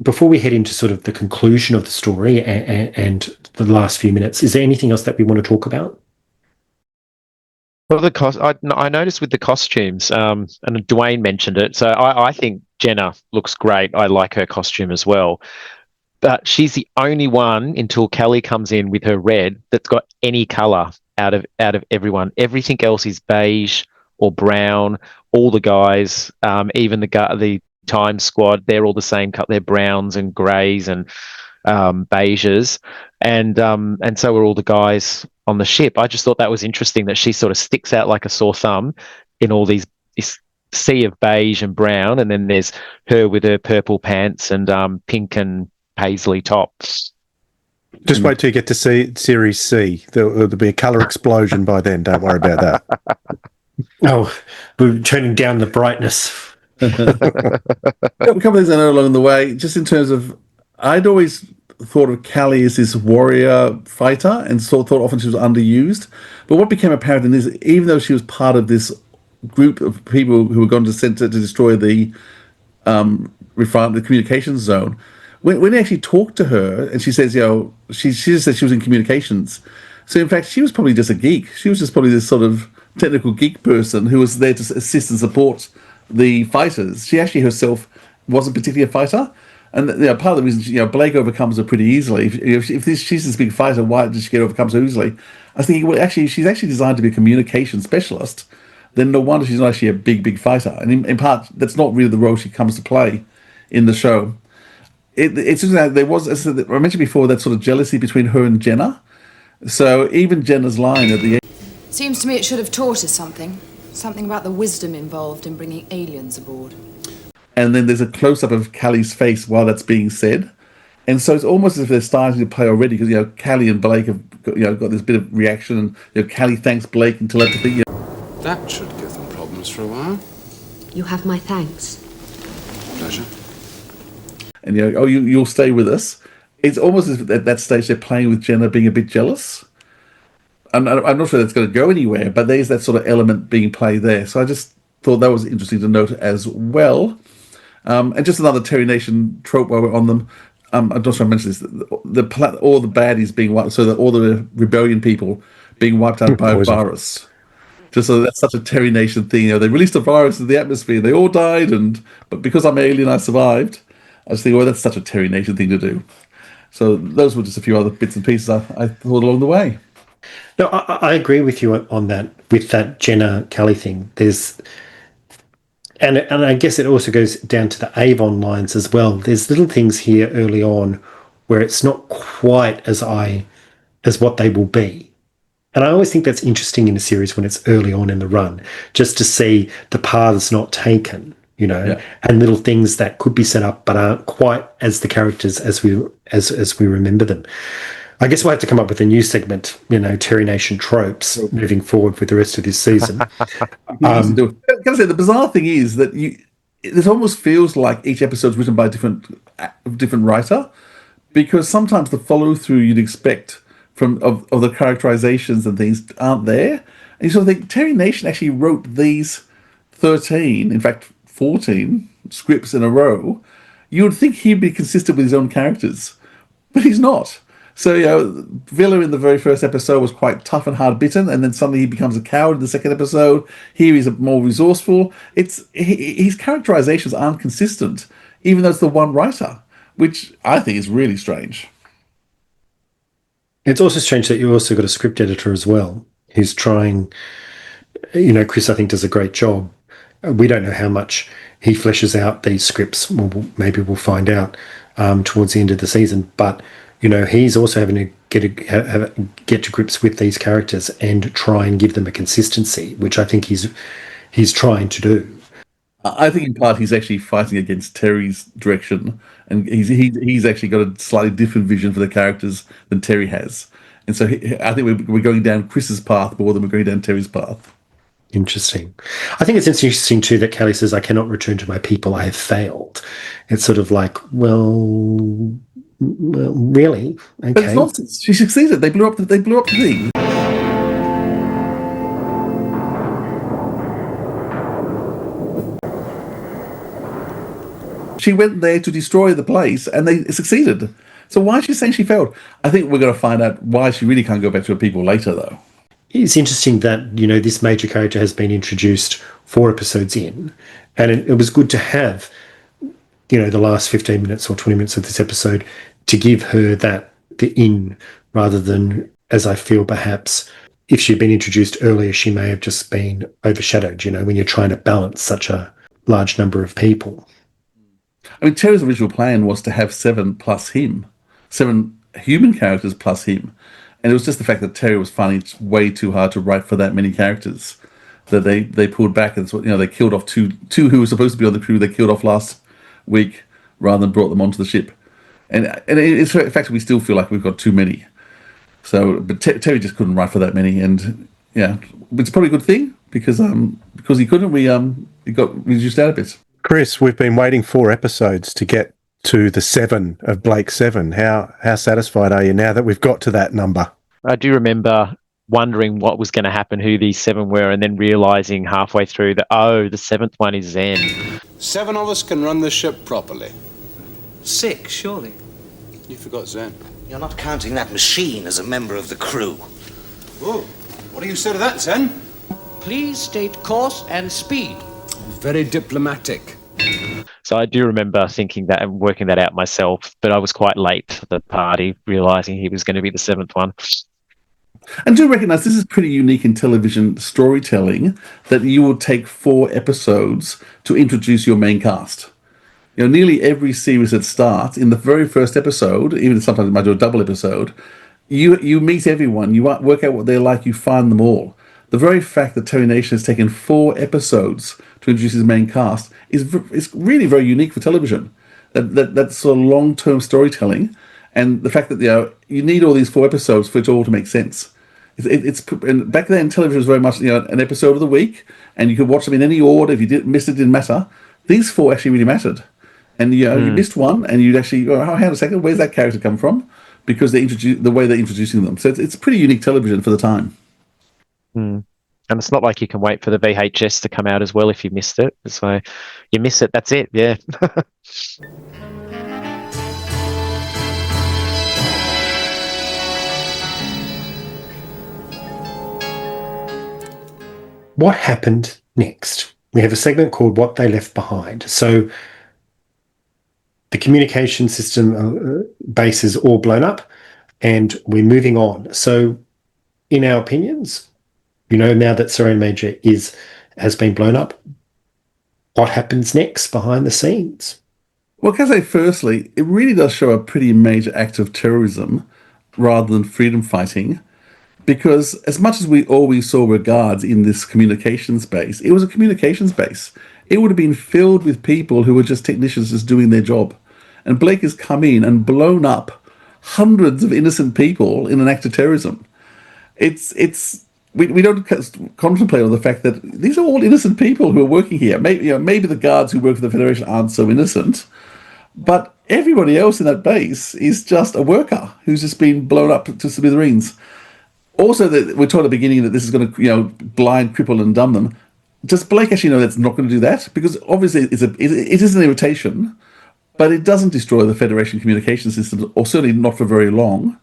Before we head into sort of the conclusion of the story and the last few minutes, is there anything else that we want to talk about? Well, I noticed with the costumes, and Dwayne mentioned it, so I think Jenna looks great. I like her costume as well. But she's the only one until Kelly comes in with her red that's got any colour out of everyone. Everything else is beige or brown. All the guys, even the Time Squad, they're all the same cut. They're browns and greys and beiges, and so are all the guys on the ship. I just thought that was interesting that she sort of sticks out like a sore thumb in all this sea of beige and brown, and then there's her with her purple pants and pink and paisley tops. Just wait till you get to see Series C. There'll be a colour explosion by then. Don't worry about that. Oh, we're turning down the brightness. A couple of things I know along the way, just in terms of, I'd always thought of Callie as this warrior fighter and thought often she was underused. But what became apparent in this, even though she was part of this group of people who were going to send to destroy the communications zone, when they actually talked to her and she says, she just said she was in communications. So in fact, she was probably just a geek. She was just probably this sort of technical geek person who was there to assist and support the fighters. She actually herself wasn't particularly a fighter. And part of the reason, Blake overcomes her pretty easily. If she's this big fighter, why did she get overcome so easily? I was thinking, well, actually, she's actually designed to be a communication specialist. Then no wonder she's not actually a big fighter. And in part, that's not really the role she comes to play in the show. It's just that there was, as I mentioned before, that sort of jealousy between her and Jenna. So even Jenna's line at the end. Seems to me it should have taught us something. Something about the wisdom involved in bringing aliens aboard. And then there's a close-up of Callie's face while that's being said. And so it's almost as if they're starting to play already, because, Callie and Blake have got this bit of reaction, and Callie thanks Blake and telepathy. That should give them problems for a while. You have my thanks. Pleasure. And you'll stay with us. It's almost as if at that stage they're playing with Jenna being a bit jealous. I'm not sure that's going to go anywhere, but there's that sort of element being played there. So I just thought that was interesting to note as well. And just another Terry Nation trope while we're on them. I'm not sure I mentioned this. All the baddies being wiped, so that all the rebellion people being wiped out by a virus. Just so that's such a Terry Nation thing. They released a virus into the atmosphere. They all died, but because I'm alien, I survived. I just think, that's such a Terry Nation thing to do. So those were just a few other bits and pieces I thought along the way. No, I agree with you on that, with that Jenna Kelly thing. And I guess it also goes down to the Avon lines as well. There's little things here early on where it's not quite as what they will be. And I always think that's interesting in a series when it's early on in the run, just to see the paths not taken, and little things that could be set up but aren't quite as the characters as we remember them. I guess we'll have to come up with a new segment, Terry Nation tropes moving forward with the rest of this season. Can I say the bizarre thing is that it almost feels like each episode's written by a different writer, because sometimes the follow through you'd expect of the characterizations and things aren't there. And you sort of think Terry Nation actually wrote these 13, in fact 14 scripts in a row. You would think he'd be consistent with his own characters, but he's not. So, Villa in the very first episode was quite tough and hard-bitten, and then suddenly he becomes a coward in the second episode. Here he's more resourceful. His characterizations aren't consistent, even though it's the one writer, which I think is really strange. It's also strange that you also got a script editor as well, who's trying, Chris, I think, does a great job. We don't know how much he fleshes out these scripts. Maybe we'll find out towards the end of the season, but he's also having to get to grips with these characters and try and give them a consistency, which I think he's trying to do. I think in part he's actually fighting against Terry's direction, and he's actually got a slightly different vision for the characters than Terry has, and so I think we're going down Chris's path more than we're going down Terry's path. Interesting. I think it's interesting too that Callie says, "I cannot return to my people. I have failed." It's sort of like, well, really? Okay. But it's nonsense. She succeeded. They blew up the thing. She went there to destroy the place, and they succeeded. So why is she saying she failed? I think we're going to find out why she really can't go back to her people later, though. It's interesting that, this major character has been introduced 4 episodes in, and it was good to have, the last 15 minutes or 20 minutes of this episode to give her the in, rather than, as I feel perhaps, if she'd been introduced earlier, she may have just been overshadowed, when you're trying to balance such a large number of people. I mean, Terry's original plan was to have 7 plus him, 7 human characters plus him. And it was just the fact that Terry was finding it way too hard to write for that many characters that they pulled back. And they killed off two who were supposed to be on the crew. They killed off last week rather than brought them onto the ship. And in fact, we still feel like we've got too many. So, but Terry just couldn't write for that many. And yeah, it's probably a good thing because he couldn't. It got reduced out a bit. Chris, we've been waiting 4 episodes to get to the 7 of Blake 7. How satisfied are you now that we've got to that number? I do remember wondering what was going to happen, who these 7 were, and then realising halfway through that, the 7th one is Zen. 7 of us can run the ship properly. 6, surely. You forgot Zen. You're not counting that machine as a member of the crew. Whoa, what do you say to that, Zen? Please state course and speed. Very diplomatic. So I do remember thinking that and working that out myself, but I was quite late to the party, realising he was going to be the 7th one. And do recognise this is pretty unique in television storytelling, that you will take 4 episodes to introduce your main cast. Nearly every series that starts, in the very first episode, even sometimes it might do a double episode, you meet everyone, you work out what they're like, you find them all. The very fact that Terry Nation has taken 4 episodes to introduce his main cast is really very unique for television. That sort of long-term storytelling, And the fact that you need all these 4 episodes for it all to make sense. And back then, television was very much an episode of the week, and you could watch them in any order. If you missed it, didn't matter. These 4 actually really mattered. And you missed one, and you'd actually go, "Oh, hang on a second, where's that character come from?" Because the way they're introducing them. So it's pretty unique television for the time. And it's not like you can wait for the VHS to come out as well if you missed it. So you miss it, that's it. Yeah. What happened next? We have a segment called What They Left Behind. So the communication system base is all blown up and we're moving on. So in our opinions, now that Sorrento Major has been blown up, what happens next behind the scenes? Well, can I say firstly, it really does show a pretty major act of terrorism rather than freedom fighting. Because as much as we always saw were guards in this communications base, it was a communications base. It would have been filled with people who were just technicians just doing their job. And Blake has come in and blown up hundreds of innocent people in an act of terrorism. We don't contemplate on the fact that these are all innocent people who are working here. Maybe the guards who work for the Federation aren't so innocent, but everybody else in that base is just a worker who's just been blown up to smithereens. Also, we're told at the beginning that this is going to, blind, cripple, and dumb them. Does Blake actually know that's not going to do that? Because obviously it is an irritation, but it doesn't destroy the Federation communication systems, or certainly not for very long.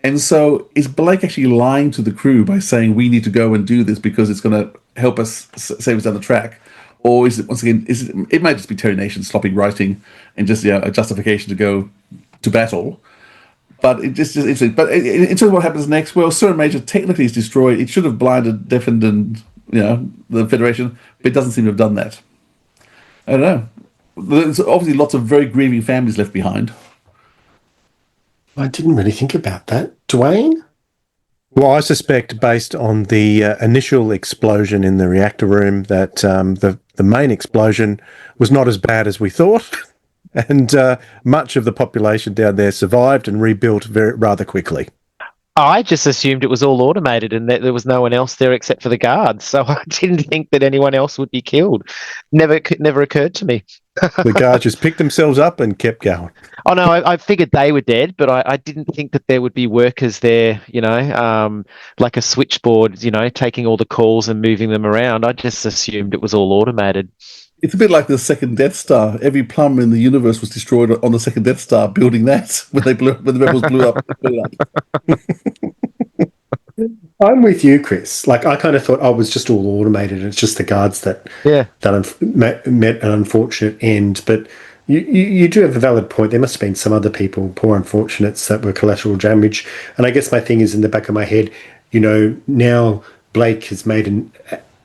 And so, is Blake actually lying to the crew by saying we need to go and do this because it's going to help us save us down the track? Or is it, once again, it might just be Terry Nation sloppy writing and just a justification to go to battle? But it just interesting. But in terms of what happens next, well, Sorrento Major technically is destroyed. It should have blinded, deafened, and the Federation, but it doesn't seem to have done that. I don't know. There's obviously lots of very grieving families left behind. I didn't really think about that. Dwayne? Well, I suspect, based on the initial explosion in the reactor room, that the main explosion was not as bad as we thought. And much of the population down there survived and rebuilt rather quickly. I just assumed it was all automated and that there was no one else there except for the guards. So I didn't think that anyone else would be killed. Never occurred to me. The guards just picked themselves up and kept going. Oh, no, I figured they were dead, but I didn't think that there would be workers there, like a switchboard, taking all the calls and moving them around. I just assumed it was all automated. It's a bit like the second Death Star. Every plumber in the universe was destroyed on the second Death Star, building that when the rebels blew up. I'm with you, Chris. Like, I kind of thought, it was just all automated. And it's just the guards that met an unfortunate end. But you do have a valid point. There must have been some other people, poor unfortunates, that were collateral damage. And I guess my thing is in the back of my head, now Blake has made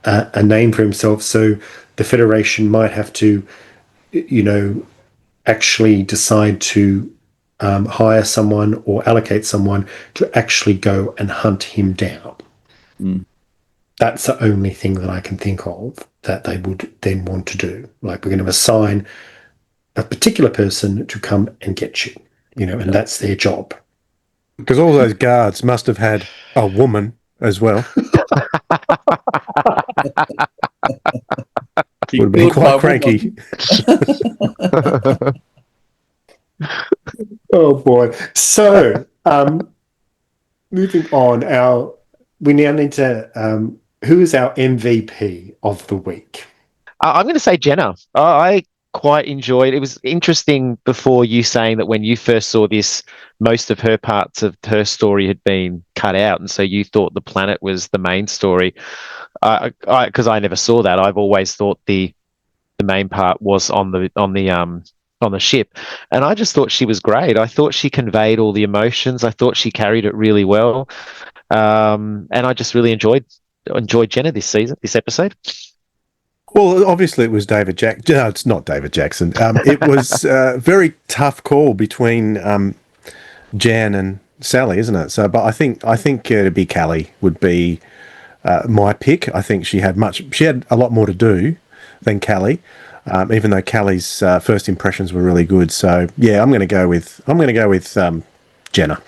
a name for himself, so the Federation might have to, actually decide to hire someone or allocate someone to actually go and hunt him down. That's the only thing that I can think of that they would then want to do. Like, we're going to assign a particular person to come and get you, and that's their job. Because all those guards must have had a woman as well. Would have been quite cranky. Oh boy. So moving on, we now need to who is our MVP of the week? I'm going to say Jenna. I quite enjoyed it. Was interesting before you saying that when you first saw this, most of her parts of her story had been cut out, and so you thought the planet was the main story. Because I never saw that. I've always thought the main part was on the ship, and I just thought she was great. I thought she conveyed all the emotions. I thought she carried it really well, and I just really enjoyed Jenna this episode. Well, obviously it was David Jackson. No, it's not David Jackson. It was a very tough call between Jan and Sally, isn't it? So, but I think to be Callie would be my pick. I think she had a lot more to do than Callie, even though Callie's first impressions were really good. So yeah, I'm going to go with Jenna.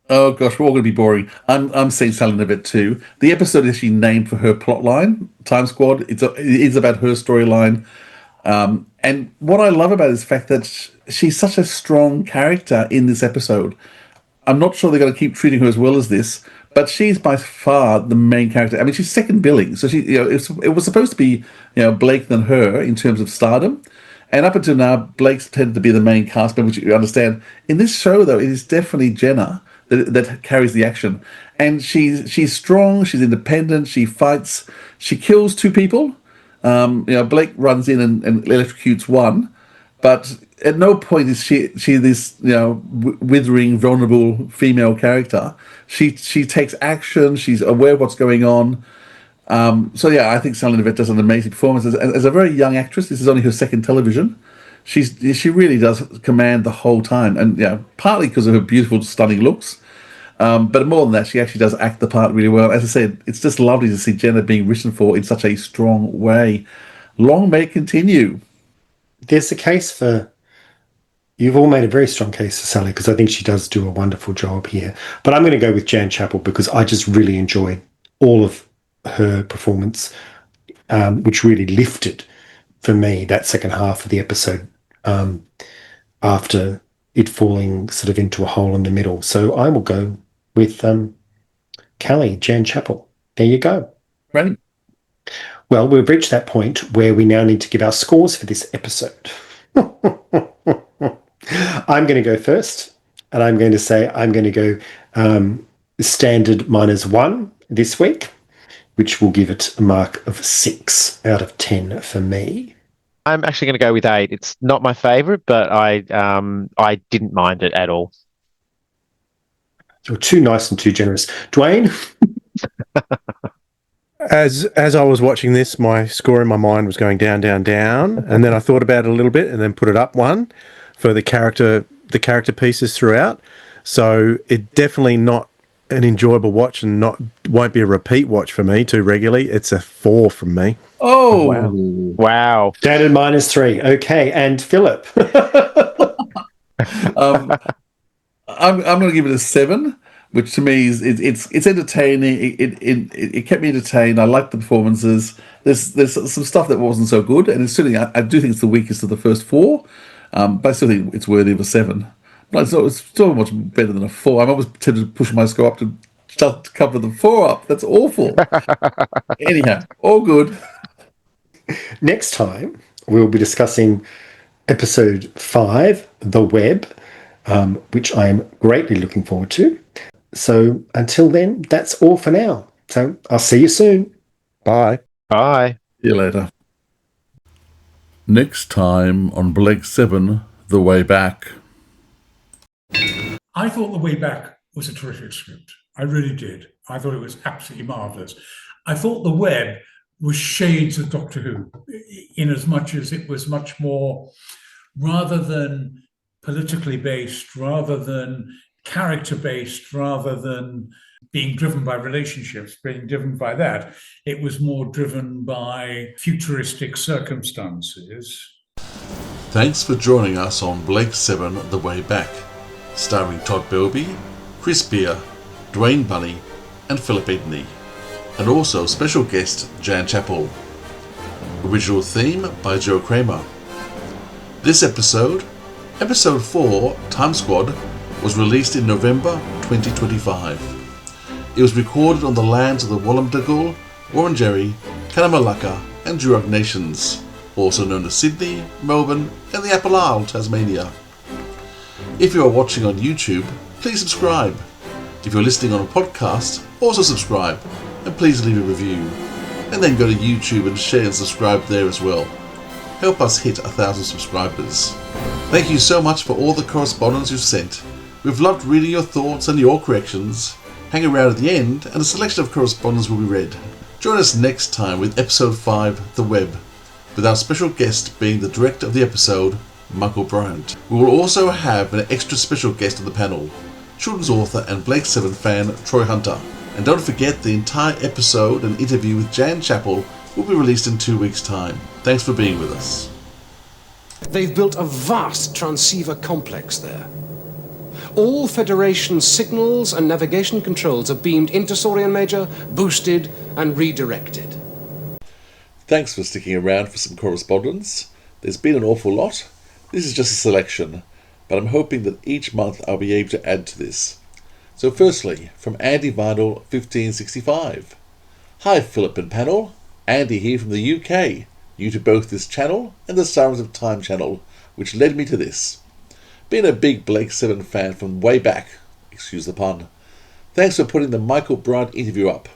Oh gosh, we're all going to be boring. I'm saying Sally Knyvette too. The episode is actually named for her plotline, Time Squad. It is about her storyline. And what I love about it is the fact that she's such a strong character in this episode. I'm not sure they're going to keep treating her as well as this, but she's by far the main character. I mean, she's second billing, so it was supposed to be Blake than her in terms of stardom, and up until now, Blake's tended to be the main cast member, which you understand. In this show, though, it is definitely Jenna that carries the action, and she's strong, she's independent, she fights, she kills two people. Blake runs in and electrocutes one, but at no point is she this withering, vulnerable female character. She takes action. She's aware of what's going on. I think Sally Knyvette does an amazing performance as a very young actress. This is only her second television. She really does command the whole time, and partly because of her beautiful, stunning looks. But more than that, she actually does act the part really well. As I said, it's just lovely to see Jenna being written for in such a strong way. Long may it continue. There's a case for... You've all made a very strong case for Sally, because I think she does do a wonderful job here. But I'm going to go with Jan Chappell, because I just really enjoyed all of her performance, which really lifted, for me, that second half of the episode after it falling sort of into a hole in the middle. So I will go with Callie, Jan Chappell. There you go. Right. Well, we've reached that point where we now need to give our scores for this episode. I'm going to go first, and I'm going to say I'm going to go standard -1 this week, which will give it a mark of 6 out of 10 for me. I'm actually going to go with 8. It's not my favourite, but I didn't mind it at all. You're too nice and too generous. Dwayne? As I was watching this, my score in my mind was going down, down, down, and then I thought about it a little bit and then put it up 1 for the character pieces throughout. So it definitely not an enjoyable watch, and won't be a repeat watch for me too regularly. It's a 4 from me. Oh wow! Standard -3. Okay, and Philip. I'm going to give it a 7, which to me is it's entertaining. It kept me entertained. I liked the performances. There's some stuff that wasn't so good, and it's certainly I do think it's the weakest of the first 4, but I still think it's worthy of a 7. But it's still much better than a 4. I'm always tempted to push my score up to start to cover the 4 up. That's awful. Anyhow, all good. Next time we'll be discussing episode 5, The Web, which I am greatly looking forward to. So until then, that's all for now. So I'll see you soon. Bye. Bye. See you later. Next time on Blake 7, The Way Back. I thought The Way Back was a terrific script. I really did. I thought it was absolutely marvellous. I thought The Web was shades of Doctor Who, in as much as it was much more, rather than politically based, rather than character based, rather than being driven by relationships, being driven by that, it was more driven by futuristic circumstances. Thanks for joining us on Blake 7, The Way Back, starring Todd Belby, Chris Beer, Dwayne Bunny, and Philip Edney, and also special guest Jan Chappell. Original theme by Joe Kramer. This episode, Episode 4, Time Squad, was released in November 2025. It was recorded on the lands of the Wallumbegall, Wurundjeri, Kanamalaka and Jurok nations, also known as Sydney, Melbourne and the Apple Isle, Tasmania. If you are watching on YouTube, please subscribe. If you're listening on a podcast, also subscribe, and please leave a review. And then go to YouTube and share and subscribe there as well. Help us hit 1,000 subscribers. Thank you so much for all the correspondence you've sent. We've loved reading your thoughts and your corrections. Hang around at the end and a selection of correspondence will be read. Join us next time with episode 5, The Web, with our special guest being the director of the episode, Michael Bryant. We will also have an extra special guest on the panel, children's author and Blake 7 fan Troy Hunter. And don't forget, the entire episode and interview with Jan Chappell will be released in 2 weeks' time. Thanks for being with us. They've built a vast transceiver complex there. All Federation signals and navigation controls are beamed into Saurian Major, boosted and redirected. Thanks for sticking around for some correspondence. There's been an awful lot. This is just a selection, but I'm hoping that each month I'll be able to add to this. So firstly, from Andy Vidal 1565. Hi Philip and panel, Andy here from the UK, new to both this channel and the Sirens of Time channel, which led me to this. Been a big Blake 7 fan from way back, excuse the pun. Thanks for putting the Michael Bryant interview up.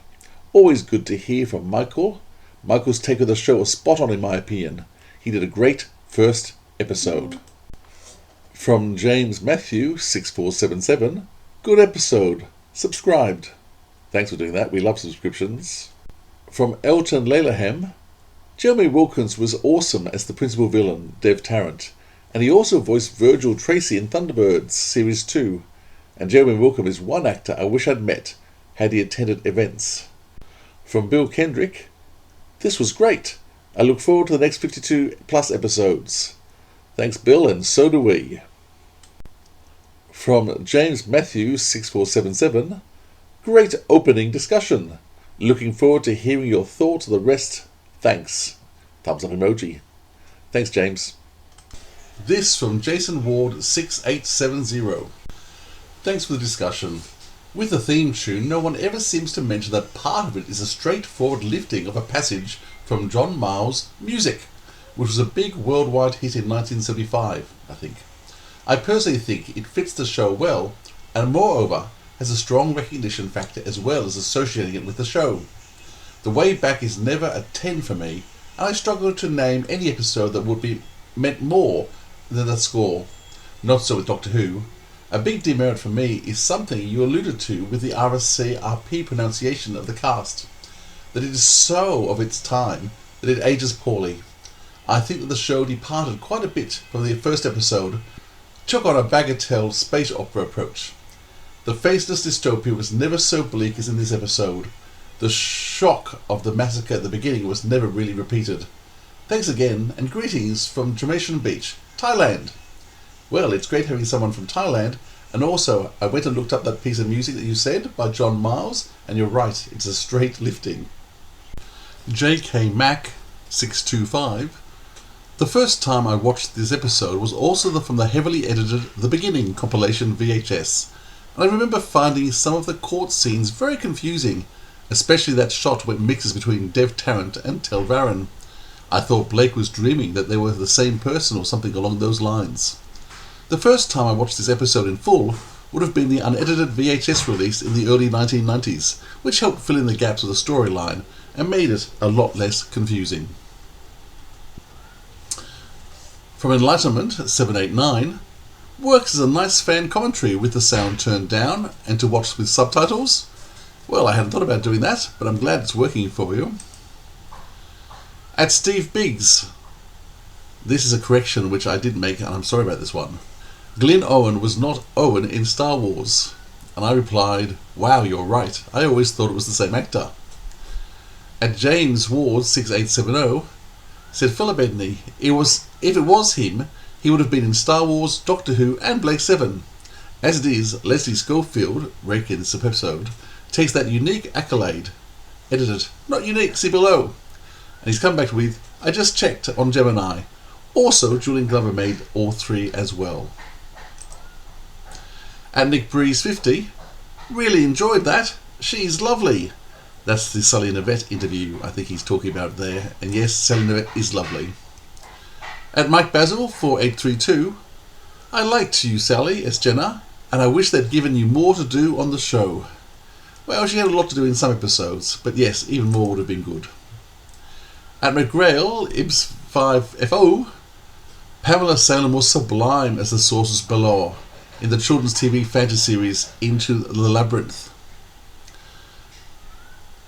Always good to hear from Michael. Michael's take of the show was spot on in my opinion. He did a great first episode. From James Matthew 6477, good episode, subscribed. Thanks for doing that, we love subscriptions. From Elton Lalaham, Jeremy Wilkins was awesome as the principal villain, Dev Tarrant, and he also voiced Virgil Tracy in Thunderbirds Series 2, and Jeremy Wilkins is one actor I wish I'd met had he attended events. From Bill Kendrick, this was great. I look forward to the next 52 plus episodes. Thanks Bill, and so do we. From James Matthews 6477, great opening discussion. Looking forward to hearing your thoughts of the rest. Thanks. Thumbs up emoji. Thanks James. This from Jason Ward 6870. Thanks for the discussion. With the theme tune, no one ever seems to mention that part of it is a straightforward lifting of a passage from John Mayall's Music, which was a big worldwide hit in 1975, I think. I personally think it fits the show well, and moreover, has a strong recognition factor as well as associating it with the show. The Way Back is never a 10 for me, and I struggle to name any episode that would be meant more than that score. Not so with Doctor Who. A big demerit for me is something you alluded to with the RSC-RP pronunciation of the cast, that it is so of its time that it ages poorly. I think that the show departed quite a bit from the first episode, took on a bagatelle space opera approach. The faceless dystopia was never so bleak as in this episode. The shock of the massacre at the beginning was never really repeated. Thanks again, and greetings from Jamaican Beach, Thailand. Well, it's great having someone from Thailand, and also I went and looked up that piece of music that you said by John Mayall, and you're right, it's a straight lifting. JK Mac 625. The first time I watched this episode was also from the heavily edited The Beginning compilation VHS, and I remember finding some of the court scenes very confusing, especially that shot when it mixes between Dev Tarrant and Tel Varren. I thought Blake was dreaming that they were the same person or something along those lines. The first time I watched this episode in full would have been the unedited VHS release in the early 1990s, which helped fill in the gaps of the storyline and made it a lot less confusing. From Enlightenment 789, works as a nice fan commentary with the sound turned down and to watch with subtitles. Well, I hadn't thought about doing that, but I'm glad it's working for you. At Steve Biggs, this is a correction which I did make, and I'm sorry about this one. Glenn Owen was not Owen in Star Wars. And I replied, wow, you're right. I always thought it was the same actor. At James Ward 6870, said Philip Edney, if it was him, he would have been in Star Wars, Doctor Who, and Blake 7. As it is, Leslie Schofield, rake in this episode, takes that unique accolade. Edited, not unique, see below. And he's come back with, I just checked on Gemini. Also, Julian Glover made all three as well. And Nick Breeze 50, really enjoyed that. She's lovely. That's the Sally Knyvette interview I think he's talking about there. And yes, Sally Knyvette is lovely. At Mike Basil 4832, I liked you, Sally, as Jenna, and I wish they'd given you more to do on the show. Well, she had a lot to do in some episodes, but yes, even more would have been good. At McGrail, Ibs 5FO, Pamela Salem was sublime as the Sorceress Below in the children's TV fantasy series Into the Labyrinth.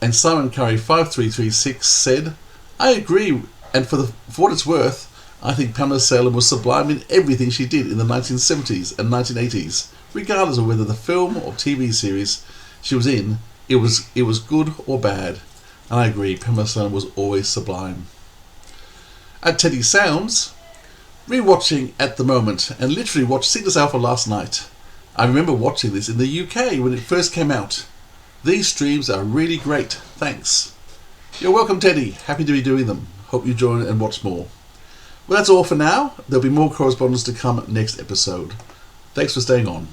And Simon Curry 5336 said, I agree, and for what it's worth, I think Pamela Salem was sublime in everything she did in the 1970s and 1980s, regardless of whether the film or TV series she was in, it was good or bad. And I agree, Pamela Salem was always sublime. At Teddy Sounds, rewatching at the moment, and literally watched Cygnus Alpha last night. I remember watching this in the UK when it first came out. These streams are really great. Thanks. You're welcome, Teddy. Happy to be doing them. Hope you join and watch more. Well, that's all for now. There'll be more correspondence to come next episode. Thanks for staying on.